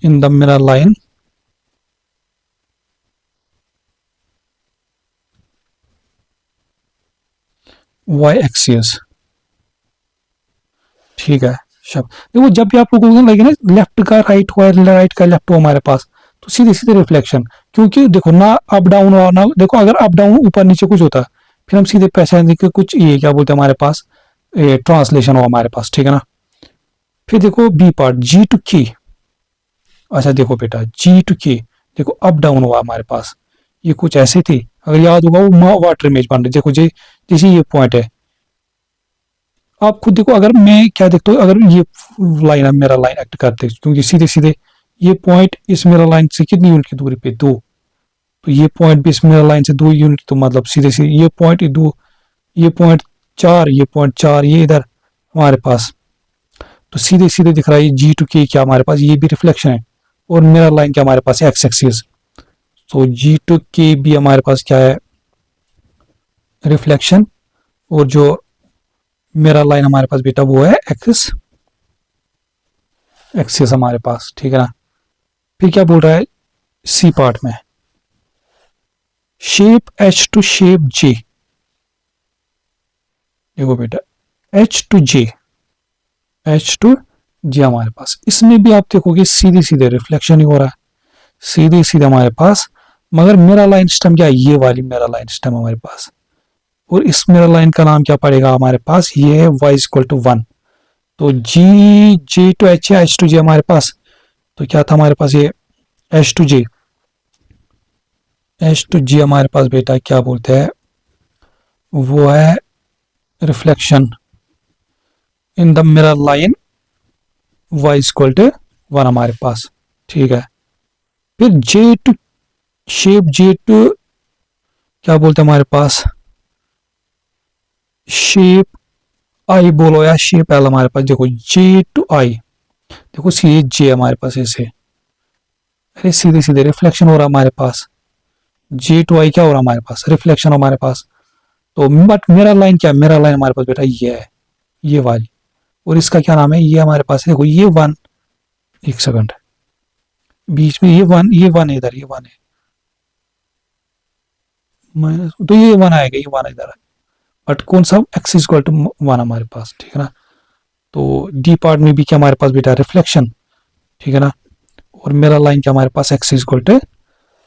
in the mirror line y axis। ठीक है, शब देखो जब भी आप लोगों को लगे ना लेफ्ट का राइट हुआ, राइट का लेफ्ट हुआ हमारे पास, तो सीधे सीधे रिफ्लेक्शन, क्योंकि देखो ना अप डाउन हुआ ना, देखो अगर अप डाउन ऊपर नीचे कुछ होता फिर हम सीधे पहचान देंगे कुछ ये क्या बोलते हैं हमारे पास, ट्रांसलेशन हुआ हमारे पास। ठीक है ना, फिर देखो B part G to K। अच्छा देखो बेटा G to K, देखो अप डाउन हुआ हमारे पास, ये कुछ ऐसे थी, अगर याद होगा वो वाटर इमेज बन रही। देखो जैसे ये पॉइंट है, आप खुद देखो, अगर मैं क्या देखता हूँ, अगर ये लाइन है मेरा लाइन एक्ट करते, क्योंकि सीधे सीधे ये पॉइंट इस मेरा लाइन से कितनी यूनिट की दूरी पे 2, तो तो ये पॉइंट भी इस मिरर लाइन से 2 यूनिट, तो मतलब सीधे सीधे ये पॉइंट दो, ये पॉइंट 4, ये पॉइंट 4, ये इधर हमारे पास, तो सीधे सीधे दिख रहा है जी टू के क्या हमारे पास, ये भी रिफ्लेक्शन है। और मिरर लाइन क्या हमारे पास एक्स एक्सिस, तो जी टू के भी हमारे पास क्या है, रिफ्लेक्शन, और जो मिरर लाइन हमारे पास बेटा वो है एक्सिस एक्सिस हमारे पास, ठीक है ना। फिर क्या बोल रहा है सी पार्ट में, शेप एच टू शेप जे, देखो बेटा H to J, H to J हमारे पास, इसमें भी आप देखोगे सीधे सीधे रिफ्लेक्शन ही हो रहा है, सीधे सीधे हमारे पास। मगर मिरर लाइन सिस्टम क्या है, ये वाली मिरर लाइन सिस्टम हमारे पास, और इस मिरर लाइन का नाम क्या पड़ेगा हमारे पास, ये है y इक्वल टू 1। तो जी जे टू एच या एच टू जे हमारे पास, तो क्या था हमारे पास ये H to J, H to G हमारे पास बेटा क्या बोलते हैं, वो है reflection in the mirror line y equal to 1 हमारे पास, ठीक है। फिर J to shape, J to क्या बोलते हैं हमारे पास, शेप आई बोलो या शेप एल हमारे पास, देखो जे टू आई, देखो सीधे जे हमारे पास ऐसे, अरे सीधे सीधे रिफ्लेक्शन हो रहा हमारे पास, जे टू आई क्या हो रहा हमारे पास, रिफ्लेक्शन हमारे पास। तो बट मिरर लाइन क्या, मिरर लाइन हमारे पास बेटा ये है, ये वाली, और इसका क्या नाम है, ये हमारे पास है, देखो ये 1, एक सेकंड, बीच में ये 1, ये 1 इधर, ये 1 है माइनस, तो ये 1 आएगा, ये 1 इधर है, बट कौन सा एक्स इक्वल टू 1 हमारे पास, ठीक है ना। तो डी पार्ट में भी क्या हमारे पास बेटा रिफ्लेक्शन, ठीक है ना, और मिरर लाइन क्या हमारे पास एक्स इक्वल टू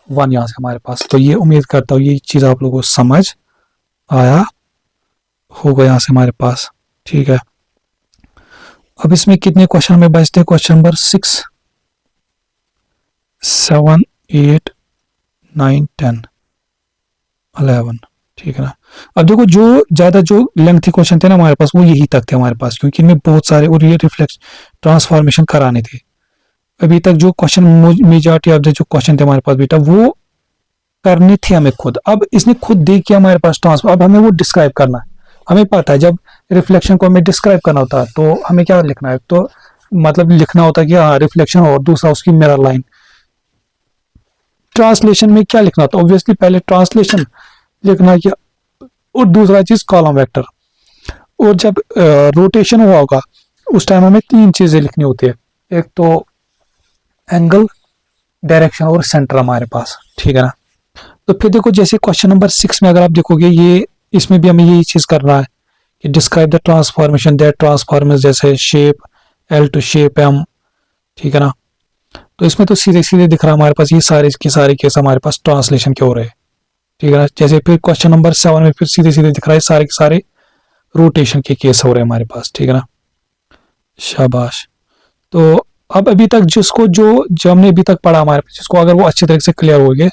1 यहाँ से हमारे पास। तो ये उम्मीद करता हूँ ये चीज़ आप लोगों को समझ आया होगा यहाँ से हमारे पास, ठीक है। अब इसमें कितने क्वेश्चन में बचते हैं, क्वेश्चन नंबर 6, 7, 8, 9, 10, 11, ठीक है ना। अब देखो जो ज्यादा जो लेंथी क्वेश्चन थे ना हमारे पास वो यही तक थे हमारे पास, क्योंकि इनमें बहुत सारे और ये रिफ्लेक्स ट्रांसफॉर्मेशन कराने थे। अभी तक जो क्वेश्चन मेजॉरिटी ऑफ द जो क्वेश्चन थे हमारे पास बेटा वो करने थे हमें खुद। अब इसने खुद दे के हमारे पास ट्रांसफर, अब हमें वो डिस्क्राइब करना है। हमें पता है जब रिफ्लेक्शन को हमें डिस्क्राइब करना होता है तो हमें क्या लिखना है, तो मतलब लिखना होता है कि हाँ रिफ्लेक्शन और दूसरा उसकी मिरर लाइन। ट्रांसलेशन में क्या लिखना होता है, ऑब्वियसली पहले ट्रांसलेशन लिखना क्या, और दूसरा चीज कॉलम वेक्टर। और जब रोटेशन हुआ होगा उस टाइम हमें 3 चीजें लिखनी होती है, एक तो एंगल, डायरेक्शन और सेंटर हमारे पास, ठीक है ना। तो फिर देखो जैसे क्वेश्चन नंबर 6 में अगर आप देखोगे ये इसमें भी हमें यही चीज करना है कि describe the transformation that transformers, जैसे shape L to shape M, ठीक है ना। तो इसमें तो सीधे सीधे दिख रहा है हमारे पास ये सारे के सारे केस हमारे पास ट्रांसलेशन के हो रहे हैं, ठीक है ना। जैसे फिर क्वेश्चन नंबर 7 में फिर सीधे सीधे दिख रहा है सारे के सारे रोटेशन के केस हो रहे हैं हमारे पास, ठीक है ना। शाबाश। तो अब अभी तक जिसको जो हमने अभी तक पढ़ा हमारे पास, जिसको अगर वो अच्छी तरह से क्लियर हो गए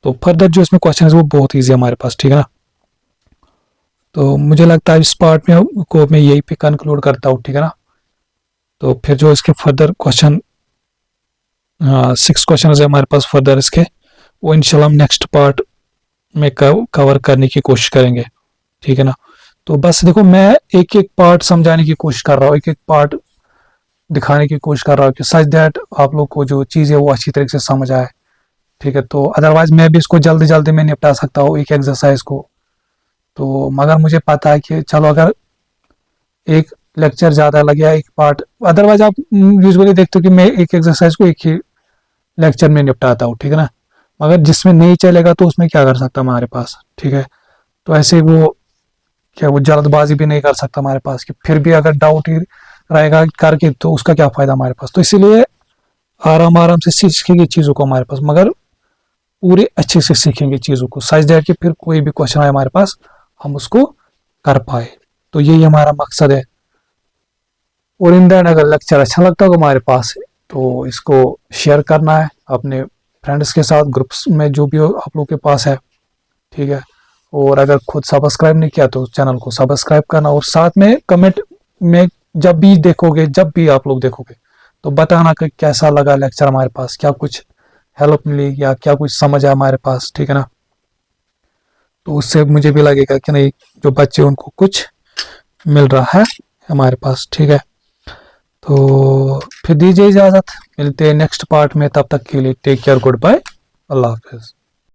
तो फर्दर जो इसमें क्वेश्चन है वो बहुत ईजी है हमारे पास, ठीक है ना। तो मुझे लगता है इस पार्ट में को मैं यही पे कंक्लूड करता हूँ, ठीक है ना। तो फिर जो इसके फर्दर क्वेश्चन 6 क्वेश्चन है हमारे पास फर्दर इसके, वो इंशाल्लाह हम नेक्स्ट पार्ट में कवर करने की कोशिश करेंगे, ठीक है ना। तो बस देखो मैं एक एक पार्ट समझाने की कोशिश कर रहा हूँ, एक एक पार्ट दिखाने की कोशिश कर रहा हूँ कि सच दैट आप लोग को जो चीज़ है वो अच्छी तरीके से समझ आए, ठीक है। तो अदरवाइज मैं भी इसको जल्दी जल्दी में निपटा सकता हूँ एक एक्सरसाइज को, तो मगर मुझे पता है कि चलो अगर एक लेक्चर ज़्यादा लग गया एक पार्ट, अदरवाइज आप यूजुअली देखते हो कि मैं एक एक्सरसाइज को एक ही लेक्चर में निपटाता हूँ, ठीक है ना। मगर जिसमें नहीं चलेगा तो उसमें क्या कर सकता हमारे पास, ठीक है। तो ऐसे वो क्या वो जल्दबाजी भी नहीं कर सकता हमारे पास कि फिर भी अगर डाउट ही रहेगा करके तो उसका क्या फ़ायदा हमारे पास। तो इसीलिए आराम आराम से सीखेंगे चीज़ों को हमारे पास, मगर पूरे अच्छे से सीखेंगे चीज़ों को, सच दैट कि फिर कोई भी क्वेश्चन आए हमारे पास हम उसको कर पाए। तो यही हमारा मकसद है। और इन दैन अगर लेक्चर अच्छा लगता हो हमारे पास तो इसको शेयर करना है अपने फ्रेंड्स के साथ, ग्रुप्स में जो भी हो आप लोग के पास है, ठीक है। और अगर खुद सब्सक्राइब नहीं किया तो चैनल को सब्सक्राइब करना, और साथ में कमेंट में जब भी आप लोग देखोगे तो बताना कि कैसा लगा लेक्चर हमारे पास, क्या कुछ हेल्प मिली या क्या कुछ समझ आया हमारे पास, ठीक है ना, तो उससे मुझे भी लगेगा कि नहीं जो बच्चे उनको कुछ मिल रहा है हमारे पास, ठीक है। तो फिर दीजिए इजाज़त, मिलते हैं नेक्स्ट पार्ट में, तब तक के लिए टेक केयर, गुड बाय, अल्लाह हाफिज़।